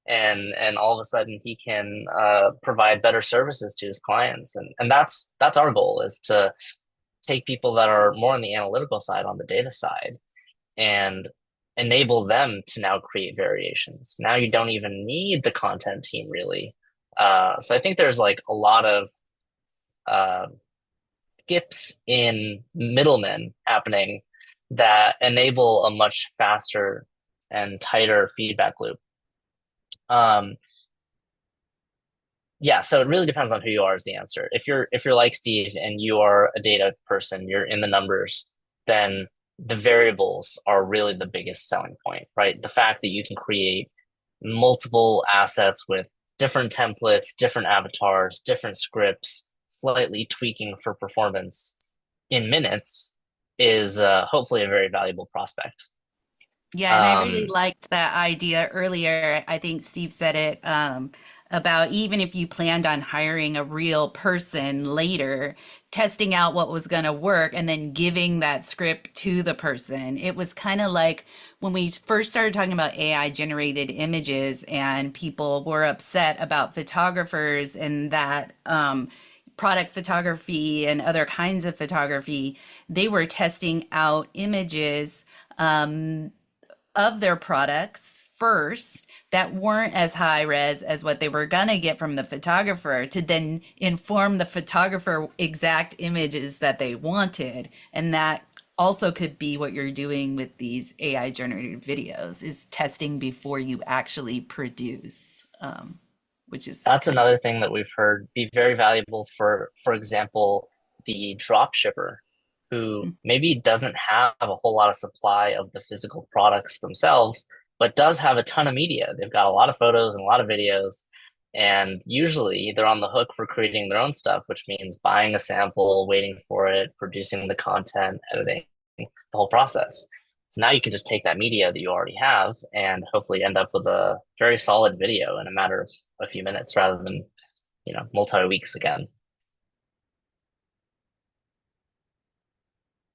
and all of a sudden he can provide better services to his clients, and that's our goal, is to take people that are more on the analytical side, on the data side, and enable them to now create variations. Now you don't even need the content team really. So I think there's like a lot of skips in middlemen happening that enable a much faster and tighter feedback loop. Yeah, so it really depends on who you are is the answer. If you're like Steve and you are a data person, you're in the numbers, then the variables are really the biggest selling point, right? The fact that you can create multiple assets with different templates, different avatars, different scripts, slightly tweaking for performance in minutes is hopefully a very valuable prospect. Yeah, and I really liked that idea earlier. I think Steve said it about even if you planned on hiring a real person later, testing out what was going to work and then giving that script to the person. It was kind of like when we first started talking about AI generated images and people were upset about photographers and that product photography and other kinds of photography. They were testing out images of their products first that weren't as high res as what they were gonna get from the photographer to then inform the photographer exact images that they wanted. And that also could be what you're doing with these AI generated videos, is testing before you actually produce, which is That's another thing that we've heard be very valuable for example, the drop shipper who maybe doesn't have a whole lot of supply of the physical products themselves, but does have a ton of media. They've got a lot of photos and a lot of videos, and usually they're on the hook for creating their own stuff, which means buying a sample, waiting for it, producing the content, editing, the whole process. So now you can just take that media that you already have and hopefully end up with a very solid video in a matter of a few minutes rather than, multi-weeks again.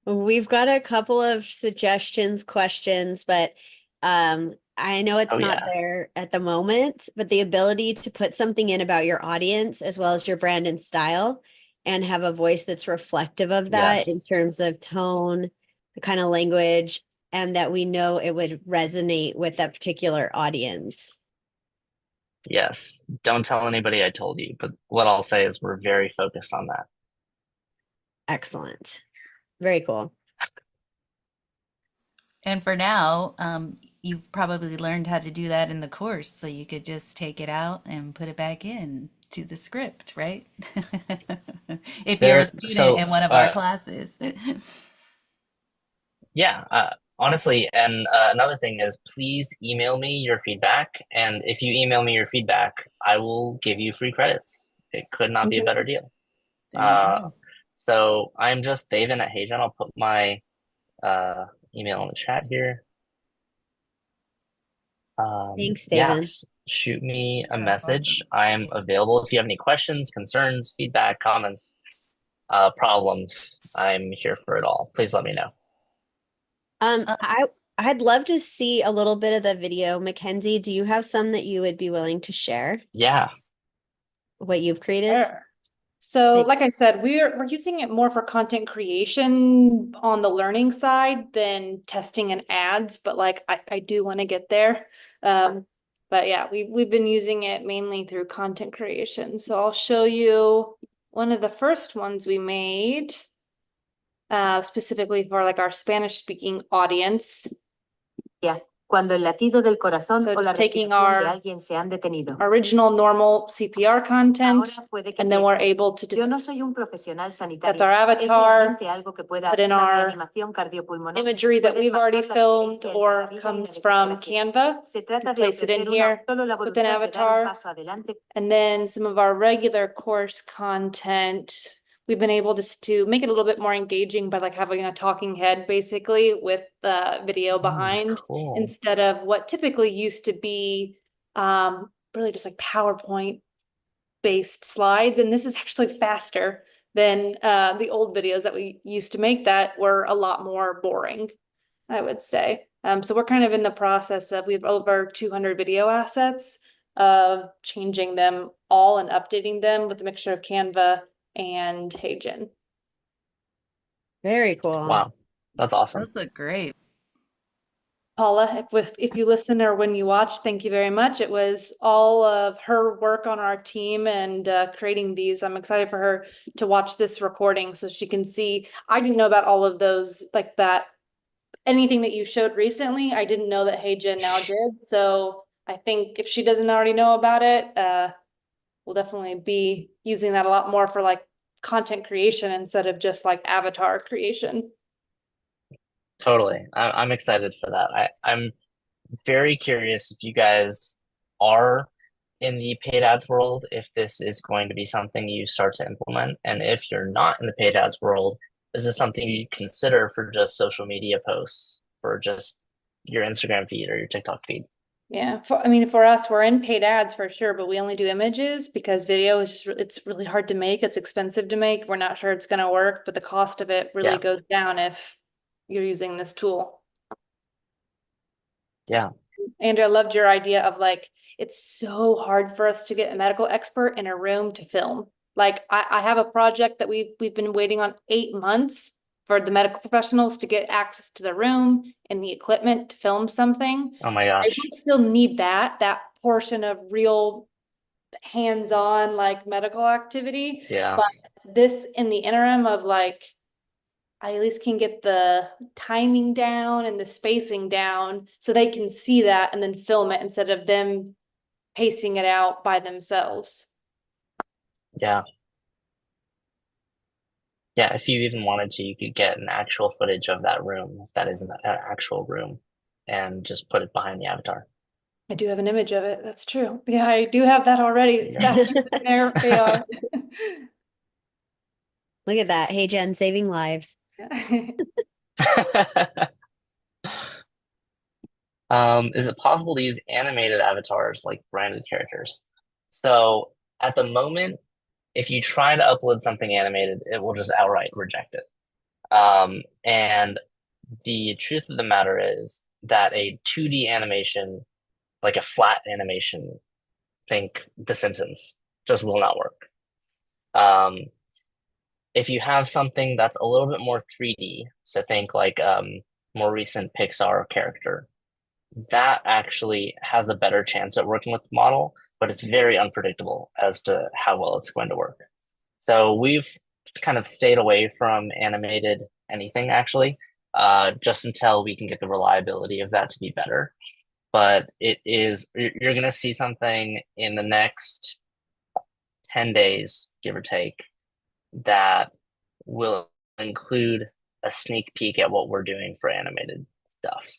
We've got a couple of suggestions, questions, but I know it's Oh, not yeah. there at the moment, but the ability to put something in about your audience as well as your brand and style and have a voice that's reflective of that in Yes. terms of tone, the kind of language, and that we know it would resonate with that particular audience. Yes. Don't tell anybody I told you, but what I'll say is we're very focused on that. Excellent. Very cool. And for now, you've probably learned how to do that in the course, so you could just take it out and put it back in to the script, right? If you're a student in one of our classes. Yeah, honestly, and another thing is please email me your feedback. And if you email me your feedback, I will give you free credits. It could not be a better deal. There you go. So I'm just Devin at HeyGen. I'll put my email in the chat here. Thanks, Devin. Yes, shoot me a That's message. awesome. I'm available if you have any questions, concerns, feedback, comments, problems. I'm here for it all. Please let me know. I'd love to see a little bit of the video. Mackenzie, do you have some that you would be willing to share? Yeah. What you've created? Sure. So Like- like I said, we're using it more for content creation on the learning side than testing and ads, but like I do want to get there. But yeah, we've been using it mainly through content creation. So I'll show you one of the first ones we made, specifically for like our Spanish speaking audience. Cuando el latido del corazón So o la just taking respiración de our alguien se han detenido. original normal CPR content, Ahora puede que and then we're piense, able to yo no soy un profesional sanitario. That's our Es avatar, realmente algo que pueda put in hacer la our reanimación cardiopulmonar. imagery that Puedes we've already bajar la filmed frecuencia en la or vida y la comes from desesperación. Canva. Se trata de Place it in ofrecer una here solo la with an voluntad de dar un avatar. paso adelante. And then some of our regular course content, we've been able to make it a little bit more engaging by like having a talking head basically with the video behind Cool. instead of what typically used to be really just like PowerPoint based slides. And this is actually faster than the old videos that we used to make that were a lot more boring, I would say. So we're kind of in the process of, we have over 200 video assets of changing them all and updating them with a mixture of Canva and HeyGen. Very cool. Wow, that's awesome. Those look great. Paula, if you listen or when you watch, thank you very much. It was all of her work on our team and creating these. I'm excited for her to watch this recording so she can see. I didn't know about all of those like that. Anything that you showed recently, I didn't know that HeyGen now did. So I think if she doesn't already know about it, we'll definitely be using that a lot more for like content creation instead of just like avatar creation. Totally. I'm excited for that. I'm very curious if you guys are in the paid ads world, if this is going to be something you start to implement. And if you're not in the paid ads world, is this something you consider for just social media posts, for just your Instagram feed or your TikTok feed? Yeah, for us, we're in paid ads for sure, but we only do images because video is just, it's really hard to make. It's expensive to make. We're not sure it's going to work, but the cost of it really goes down if you're using this tool. Yeah. Andrea, I loved your idea of like, it's so hard for us to get a medical expert in a room to film. Like I have a project that we've been waiting on 8 months for the medical professionals to get access to the room and the equipment to film something. Oh my I gosh. do still need that portion of real hands-on like medical activity. Yeah. But this in the interim of like, I at least can get the timing down and the spacing down so they can see that and then film it instead of them pacing it out by themselves. Yeah. Yeah, if you even wanted to, you could get an actual footage of that room, if that is an actual room, and just put it behind the avatar. I do have an image of it. That's true. Yeah, I do have that already. It's Yeah. faster than they are. Look at that. HeyGen saving lives. Is it possible to use animated avatars like branded characters? So at the moment, if you try to upload something animated, it will just outright reject it. And the truth of the matter is that a 2D animation, like a flat animation, think The Simpsons, just will not work. If you have something that's a little bit more 3D, so think like more recent Pixar character, that actually has a better chance at working with the model, but it's very unpredictable as to how well it's going to work. So we've kind of stayed away from animated anything actually, just until we can get the reliability of that to be better. But you're going to see something in the next 10 days, give or take, that will include a sneak peek at what we're doing for animated stuff.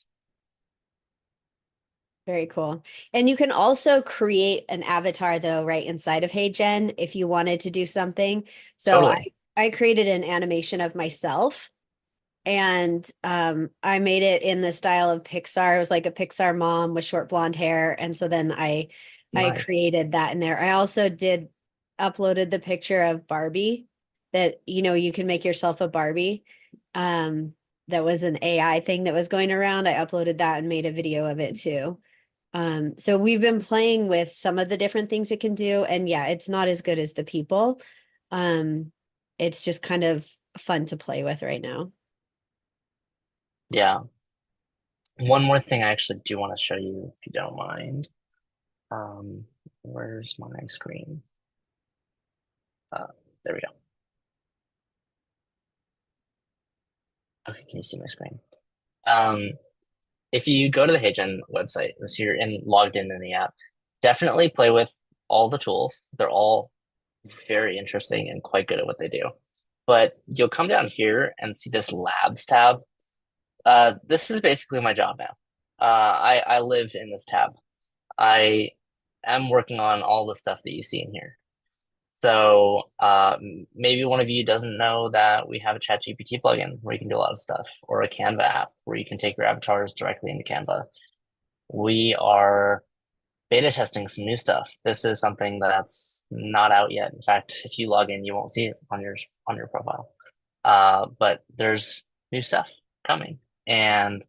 Very cool. And you can also create an avatar though, right inside of HeyGen if you wanted to do something. So Totally. I created an animation of myself and I made it in the style of Pixar. It was like a Pixar mom with short blonde hair. And so then I Nice. created that in there. I also uploaded the picture of Barbie that, you can make yourself a Barbie. That was an AI thing that was going around. I uploaded that and made a video of it too. So we've been playing with some of the different things it can do. And yeah, it's not as good as the people. It's just kind of fun to play with right now. Yeah. One more thing I actually do want to show you, if you don't mind. Where's my screen? There we go. Okay, can you see my screen? If you go to the HeyGen website, so you're logged in the app, definitely play with all the tools. They're all very interesting and quite good at what they do. But you'll come down here and see this labs tab. This is basically my job now. I live in this tab. I am working on all the stuff that you see in here. So maybe one of you doesn't know that we have a ChatGPT plugin where you can do a lot of stuff, or a Canva app where you can take your avatars directly into Canva. We are beta testing some new stuff. This is something that's not out yet. In fact, if you log in, you won't see it on your profile. But there's new stuff coming, and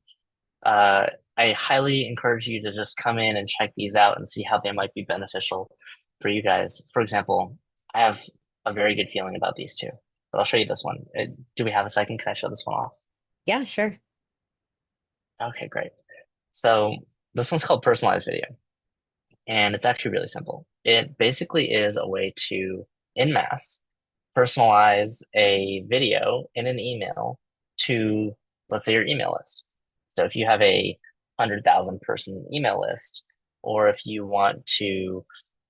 I highly encourage you to just come in and check these out and see how they might be beneficial for you guys. For example, I have a very good feeling about these two, but I'll show you this one. Do we have a second? Can I show this one off? Yeah, sure. Okay, great. So this one's called personalized video, and it's actually really simple. It basically is a way to, en masse, personalize a video in an email to, let's say, your email list. So if you have a 100,000 person email list, or if you want to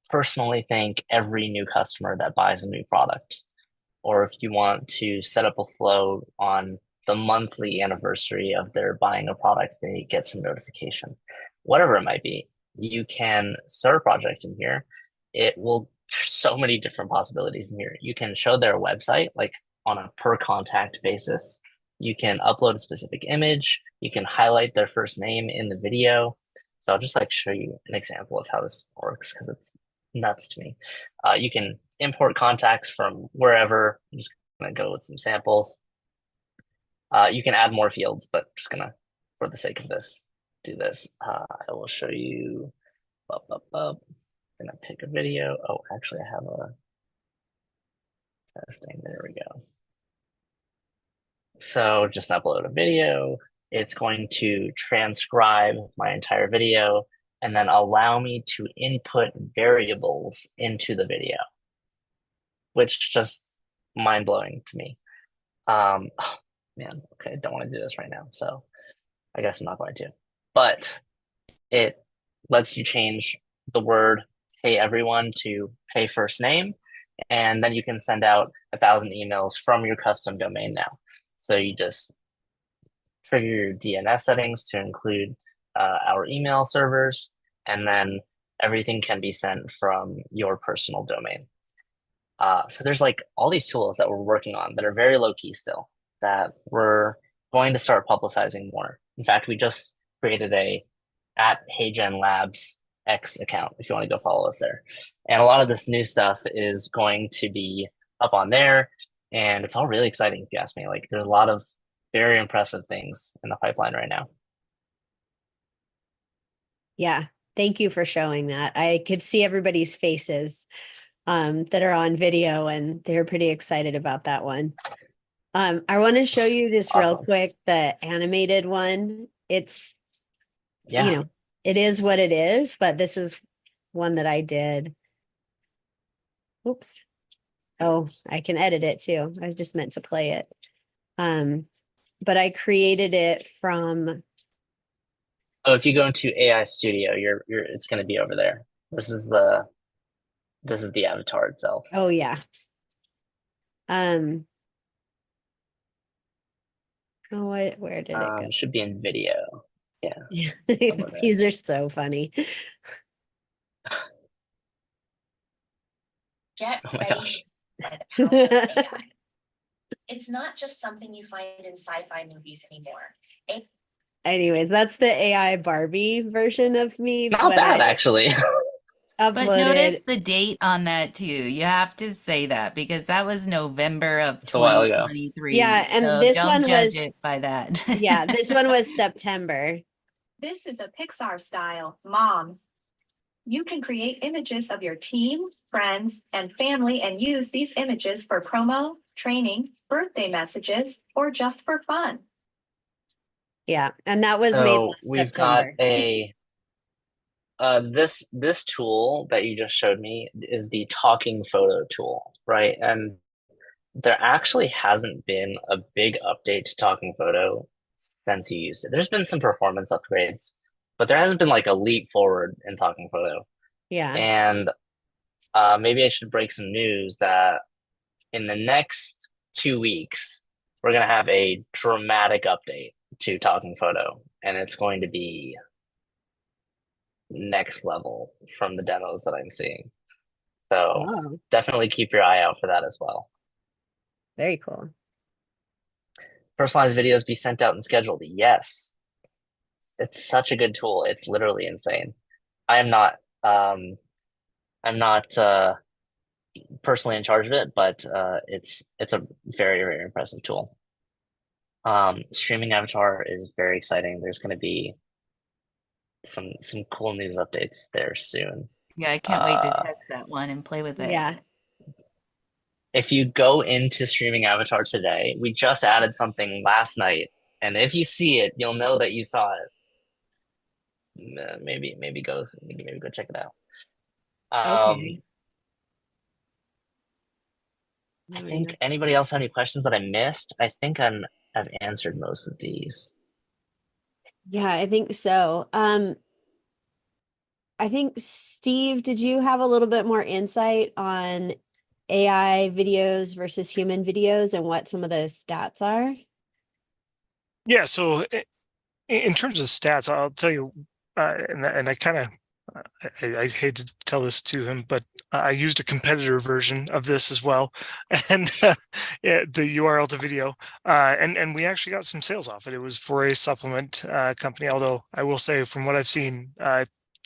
personally thank every new customer that buys a new product, or if you want to set up a flow on the monthly anniversary of their buying a product, they get some notification, whatever it might be, you can start a project in here. It will, there's so many different possibilities in here. You can show their website like on a per contact basis. You can upload a specific image. You can highlight their first name in the video. So I'll just like show you an example of how this works because it's nuts to me. You can import contacts from wherever. I'm just gonna go with some samples. You can add more fields, but I'm just gonna, for the sake of this, do this. I will show you. I'm gonna pick a video. Oh, actually, I have a testing. There we go. So just upload a video. It's going to transcribe my entire video and then allow me to input variables into the video, which just mind blowing to me. Oh, man, okay, don't want to do this right now, so I guess I'm not going to. But it lets you change the word "Hey everyone" to "Hey first name," and then you can send out 1,000 emails from your custom domain now. So you just trigger your DNS settings to include our email servers, and then everything can be sent from your personal domain. So there's like all these tools that we're working on that are very low key still, that we're going to start publicizing more. In fact, we just created a @HeyGen Labs X account if you want to go follow us there. And a lot of this new stuff is going to be up on there, and it's all really exciting if you ask me. Like, there's a lot of very impressive things in the pipeline right now. Yeah, thank you for showing that. I could see everybody's faces that are on video, and they're pretty excited about that one. I want to show you just real Awesome. quick the animated one. It's, Yeah. you know, it is what it is, but this is one that I did. Oops. Oh, I can edit it too. I just meant to play it. But I created it from, Oh, if you go into AI Studio, it's going to be over there. This is the avatar itself. oh yeah. Oh, where did it go? Should be in video. Yeah. These are so funny. Get Oh my ready gosh. by the power of AI. It's not just something you find in sci-fi movies anymore. Anyways, that's the AI Barbie version of me. Not when bad, I actually. But uploaded. notice the date on that too. You have to say that because that was November of It's a while ago. 2023. Yeah, and so this don't one judge was it by that. yeah, this one was September. This is a Pixar style mom. You can create images of your team, friends, and family and use these images for promo, training, birthday messages, or just for fun. Yeah, and that was made So last we've got September. this tool that you just showed me is the talking photo tool, right? And there actually hasn't been a big update to talking photo since you used it. There's been some performance upgrades, but there hasn't been like a leap forward in talking photo. Yeah. And maybe I should break some news that in the next 2 weeks, we're going to have a dramatic update to talking photo, and it's going to be next level from the demos that I'm seeing. So Oh, definitely keep your eye out for that as well. very cool. Personalized videos be sent out and scheduled. Yes. It's such a good tool. It's literally insane. I'm not personally in charge of it, but it's a very, very impressive tool. Streaming avatar is very exciting. There's going to be some cool news updates there soon. Yeah, I can't wait to test that one and play with it. Yeah. If you go into streaming avatar today, we just added something last night, and if you see it, you'll know that you saw it. Maybe go check it out. Okay. I think anybody else have any questions that I missed? I think I've answered most of these. Yeah, I think so. I think Steve, did you have a little bit more insight on AI videos versus human videos and what some of the stats are? Yeah, so in terms of stats, I'll tell you, and I kind of, I hate to tell this to him, but I used a competitor version of this as well, and yeah, the URL to video, and we actually got some sales off it. It was for a supplement company, although I will say from what I've seen,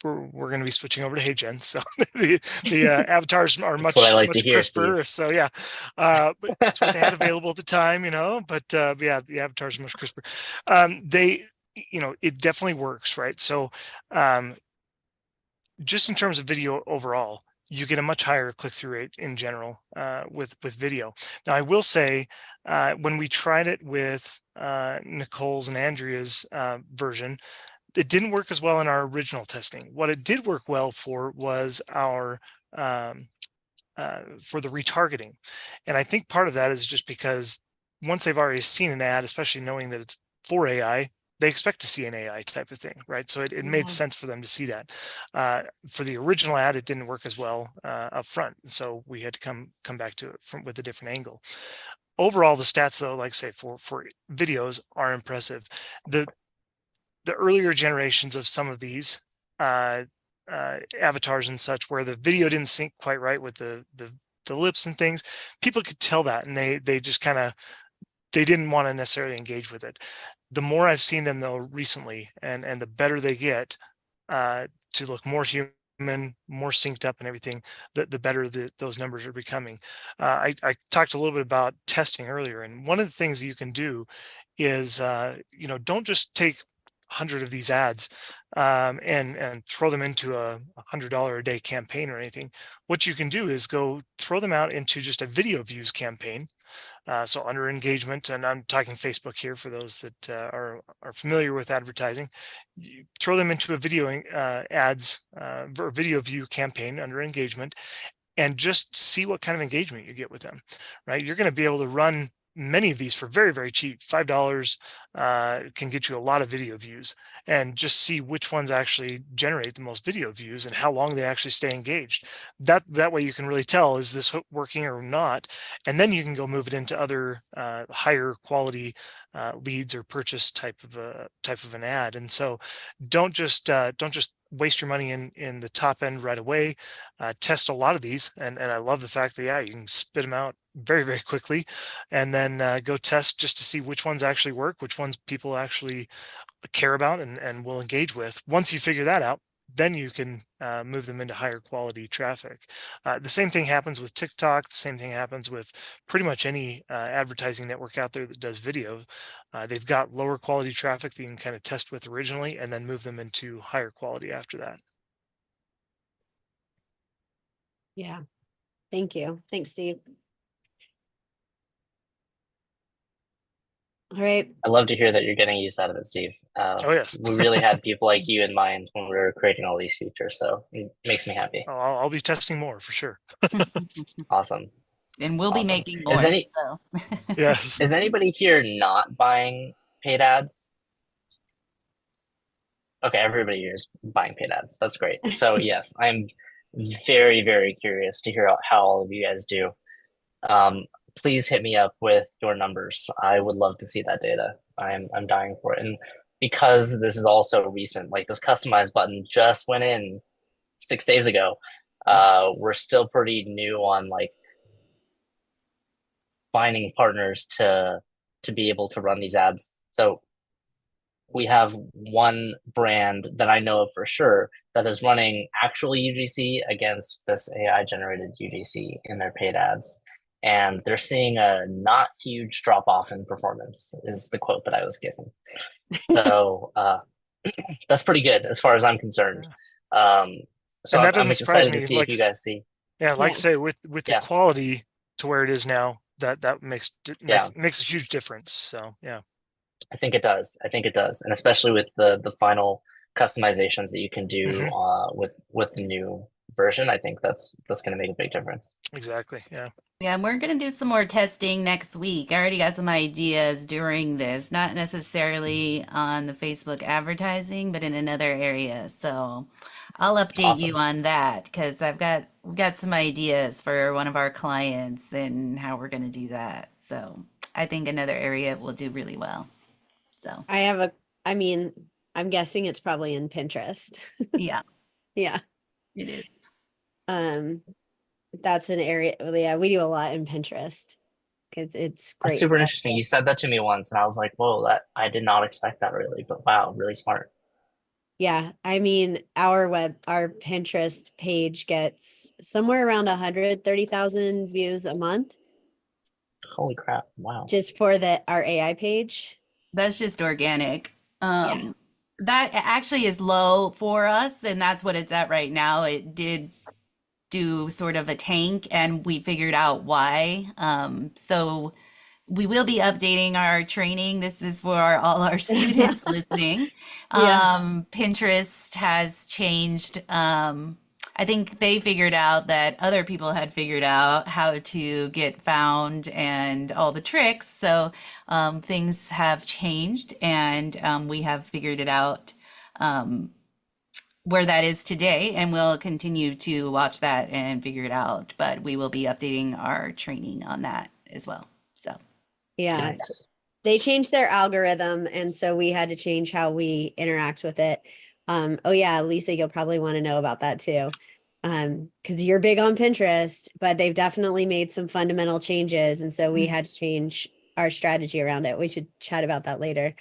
we're going to be switching over to HeyGen, so the avatars are much crisper. So yeah, but that's what they had available at the time, But yeah, the avatars are much crisper. It definitely works, right? So just in terms of video overall, you get a much higher click-through rate in general with video. Now, I will say, when we tried it with Nicole's and Andrea's version, it didn't work as well in our original testing. What it did work well for was our for the retargeting. And I think part of that is just because once they've already seen an ad, especially knowing that it's for AI, they expect to see an AI type of thing, right? So it made sense for them to see that. For the original ad, it didn't work as well up front. So we had to come back to it with a different angle. Overall, the stats, though, like I say, for videos are impressive. The earlier generations of some of these avatars and such, where the video didn't sync quite right with the lips and things, people could tell that, and they just kind of, they didn't want to necessarily engage with it. The more I've seen them though recently, and the better they get to look more human, more synced up and everything, the better those numbers are becoming. I talked a little bit about testing earlier, and one of the things that you can do is don't just take 100 of these ads and throw them into a $100 a day campaign or anything. What you can do is go throw them out into just a video views campaign. So under engagement, and I'm talking Facebook here for those that are familiar with advertising, you throw them into a video ads or video view campaign under engagement, and just see what kind of engagement you get with them, right? You're going to be able to run many of these for very, very cheap. $5 can get you a lot of video views, and just see which ones actually generate the most video views and how long they actually stay engaged. That way you can really tell, is this working or not? And then you can go move it into other higher quality leads or purchase type of an ad. And so don't just waste your money in the top end right away. Test a lot of these, and I love the fact that you can spit them out very, very quickly, and then go test just to see which ones actually work, which ones people actually care about and will engage with. Once you figure that out, then you can move them into higher quality traffic. The same thing happens with TikTok. The same thing happens with pretty much any advertising network out there that does video. They've got lower quality traffic that you can kind of test with originally, and then move them into higher quality after that. Yeah. Thank you. Thanks, Steve. All right. I love to hear that you're getting use out of it, Steve. Oh, yes. We really had people like you in mind when we were creating all these features, so it makes me happy. Oh, I'll be testing more for sure. Awesome. And we'll be Awesome. making more. So. Yes. Is anybody here not buying paid ads? Okay, everybody here is buying paid ads. That's great. So yes, I'm very, very curious to hear how all of you guys do. Please hit me up with your numbers. I would love to see that data. I'm dying for it. And because this is also recent, like this customize button just went in 6 days ago. We're still pretty new on like finding partners to be able to run these ads. So we have one brand that I know of for sure that is running actual UGC against this AI generated UGC in their paid ads. And they're seeing a not huge drop off in performance, is the quote that I was given. So that's pretty good as far as I'm concerned. So and that I'm doesn't surprise excited me. to see Like, if you guys see. Yeah, like I say, with the quality to where it is now, that makes a huge difference. So yeah. I think it does. And especially with the final customizations that you can do with the new version, I think that's going to make a big difference. Exactly. Yeah. Yeah, and we're going to do some more testing next week. I already got some ideas during this, not necessarily on the Facebook advertising, but in another area. So I'll update you on that, because we've got some ideas for one of our clients and how we're going to do that. So I think another area will do really well. So I'm guessing it's probably in Pinterest. Yeah. Yeah. It is. That's an area. Yeah, we do a lot in Pinterest because it's great. That's super interesting. You said that to me once, and I was like, "Whoa, I did not expect that really." But wow, really smart. Yeah, I mean, our Pinterest page gets somewhere around 130,000 views a month. Holy crap! Wow. Just for our AI page. That's just organic. That actually is low for us, and that's what it's at right now. It did do sort of a tank, and we figured out why. So we will be updating our training. This is for all our students listening. Yeah. Pinterest has changed. I think they figured out that other people had figured out how to get found and all the tricks. So things have changed, and we have figured it out where that is today, and we'll continue to watch that and figure it out. But we will be updating our training on that as well. So. Yeah. Nice. They changed their algorithm, and so we had to change how we interact with it. Oh yeah, Lisa, you'll probably want to know about that too. Because you're big on Pinterest, but they've definitely made some fundamental changes, and so we had to change our strategy around it. We should chat about that later.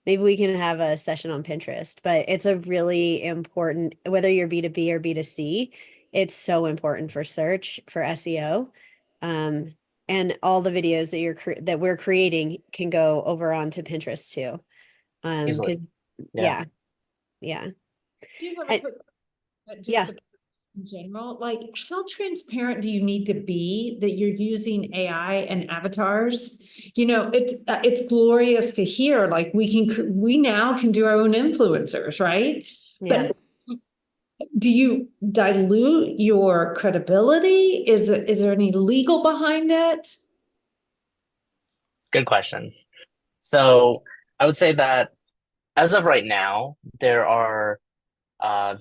Maybe we can have a session on Pinterest, but it's a really important, whether you're B2B or B2C, it's so important for search, for SEO. And all the videos that we're creating can go over onto Pinterest too. Easily. Because Yeah. yeah. Do you have I- a quick, just yeah. in general, like how transparent do you need to be that you're using AI and avatars? You know, it's glorious to hear, like we now can do our own influencers, right? Yeah. But do you dilute your credibility? Is there any legal behind it? Good questions. So I would say that as of right now, there are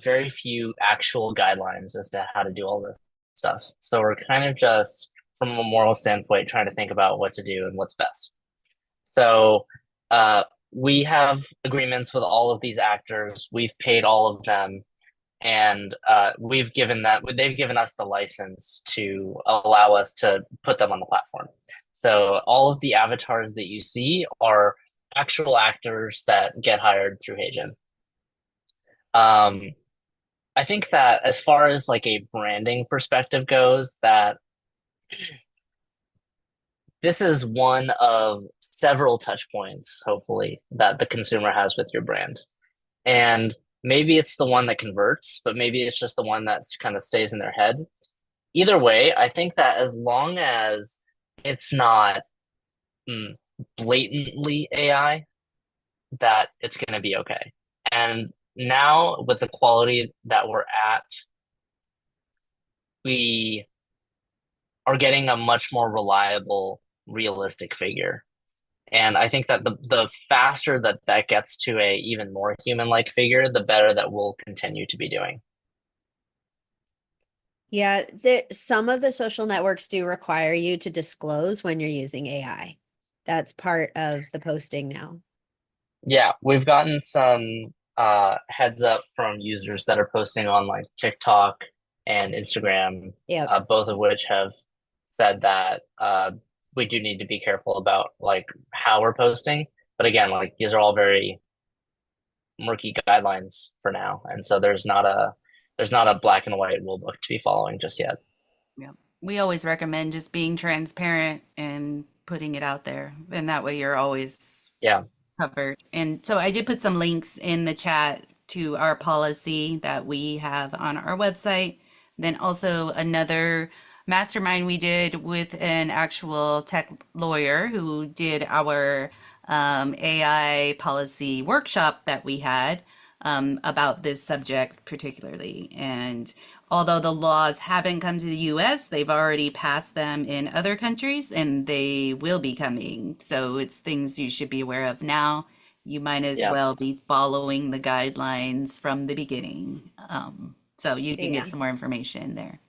very few actual guidelines as to how to do all this stuff. So we're kind of just, from a moral standpoint, trying to think about what to do and what's best. So we have agreements with all of these actors. We've paid all of them, and they've given us the license to allow us to put them on the platform. So all of the avatars that you see are actual actors that get hired through HeyGen. I think that as far as like a branding perspective goes, that this is one of several touch points, hopefully, that the consumer has with your brand. And maybe it's the one that converts, but maybe it's just the one that's kind of stays in their head. Either way, I think that as long as it's not blatantly AI, that it's going to be okay. And now with the quality that we're at, we are getting a much more reliable, realistic figure. And I think that the faster that gets to a even more human-like figure, the better that we'll continue to be doing. Yeah, some of the social networks do require you to disclose when you're using AI. That's part of the posting now. Yeah, we've gotten some heads up from users that are posting on like TikTok and Instagram, Yeah. both of which have said that we do need to be careful about like how we're posting. But again, like these are all very murky guidelines for now, and so there's not a black and white rule book to be following just yet. Yeah, we always recommend just being transparent and putting it out there, and that way you're always covered. And so I did put some links in the chat to our policy that we have on our website. Then also another mastermind we did with an actual tech lawyer who did our AI policy workshop that we had about this subject particularly. And although the laws haven't come to the US, they've already passed them in other countries, and they will be coming. So it's things you should be aware of now. You might as well be following the guidelines from the beginning. So you can get some more information there.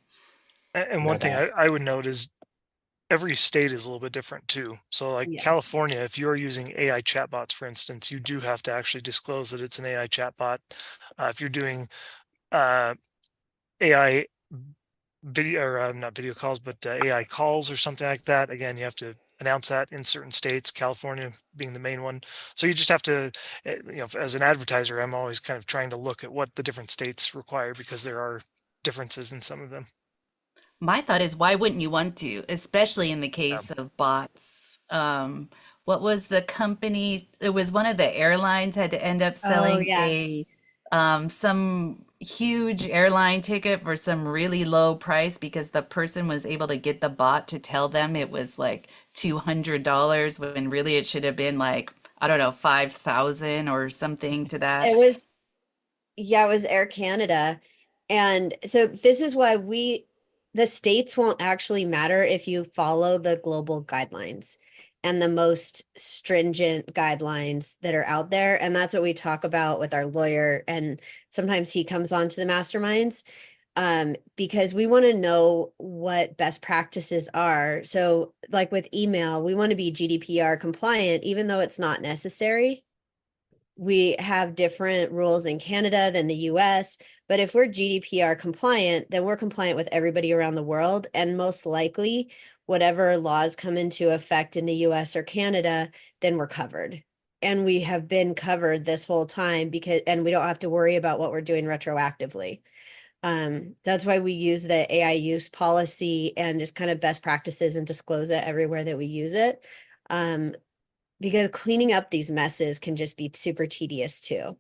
And one thing I would note is every state is a little bit different too. So like California, if you're using AI chatbots, for instance, you do have to actually disclose that it's an AI chatbot. If you're doing AI video, or not video calls, but AI calls or something like that, again, you have to announce that in certain states, California being the main one. So you just have to, as an advertiser, I'm always kind of trying to look at what the different states require, because there are differences in some of them. My thought is, why wouldn't you want to, especially in the case of bots? What was the company? It was one of the airlines had to end up selling some huge airline ticket for some really low price because the person was able to get the bot to tell them it was like $200 when really it should have been like, I don't know, 5,000 or something to that. It was, yeah, it was Air Canada. And so this is why the states won't actually matter if you follow the global guidelines and the most stringent guidelines that are out there. And that's what we talk about with our lawyer. And sometimes he comes on to the masterminds because we want to know what best practices are. So like with email, we want to be GDPR compliant, even though it's not necessary. We have different rules in Canada than the US, but if we're GDPR compliant, then we're compliant with everybody around the world. And most likely, whatever laws come into effect in the US or Canada, then we're covered. And we have been covered this whole time and we don't have to worry about what we're doing retroactively. That's why we use the AI use policy and just kind of best practices and disclose it everywhere that we use it. Because cleaning up these messes can just be super tedious too.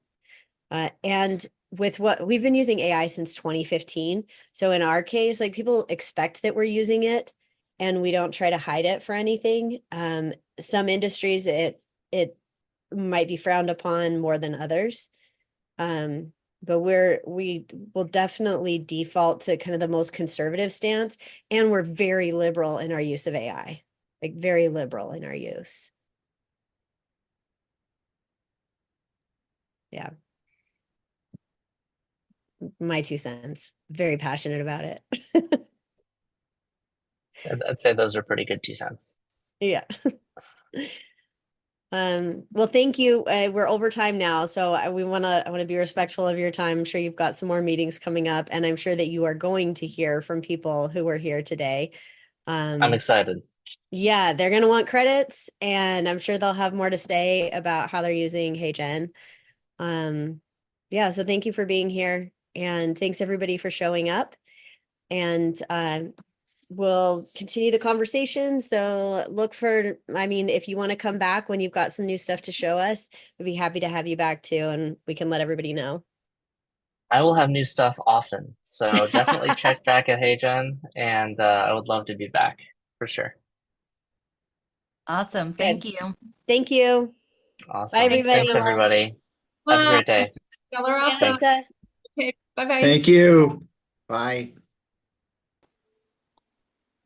And with what we've been using AI since 2015. So in our case, like people expect that we're using it and we don't try to hide it for anything. Some industries, it might be frowned upon more than others. But we will definitely default to kind of the most conservative stance. And we're very liberal in our use of AI, like very liberal in our use. Yeah. My 2 cents. Very passionate about it. I'd say those are pretty good 2 cents. Yeah. Well, thank you. We're over time now, so I want to be respectful of your time. I'm sure you've got some more meetings coming up, and I'm sure that you are going to hear from people who were here today. I'm excited. Yeah, they're going to want credits, and I'm sure they'll have more to say about how they're using HeyGen. Yeah, so thank you for being here, and thanks everybody for showing up. And we'll continue the conversation. So look for, I mean, if you want to come back when you've got some new stuff to show us, we'd be happy to have you back too, and we can let everybody know. I will have new stuff often, so definitely check back at HeyGen, and I would love to be back for sure. Awesome. Thank you. Thank you. Awesome. Bye, everybody. Thanks, everybody. Have a great day. Y'all are Thanks, awesome. Lisa. Okay, bye-bye. Thank you. Bye.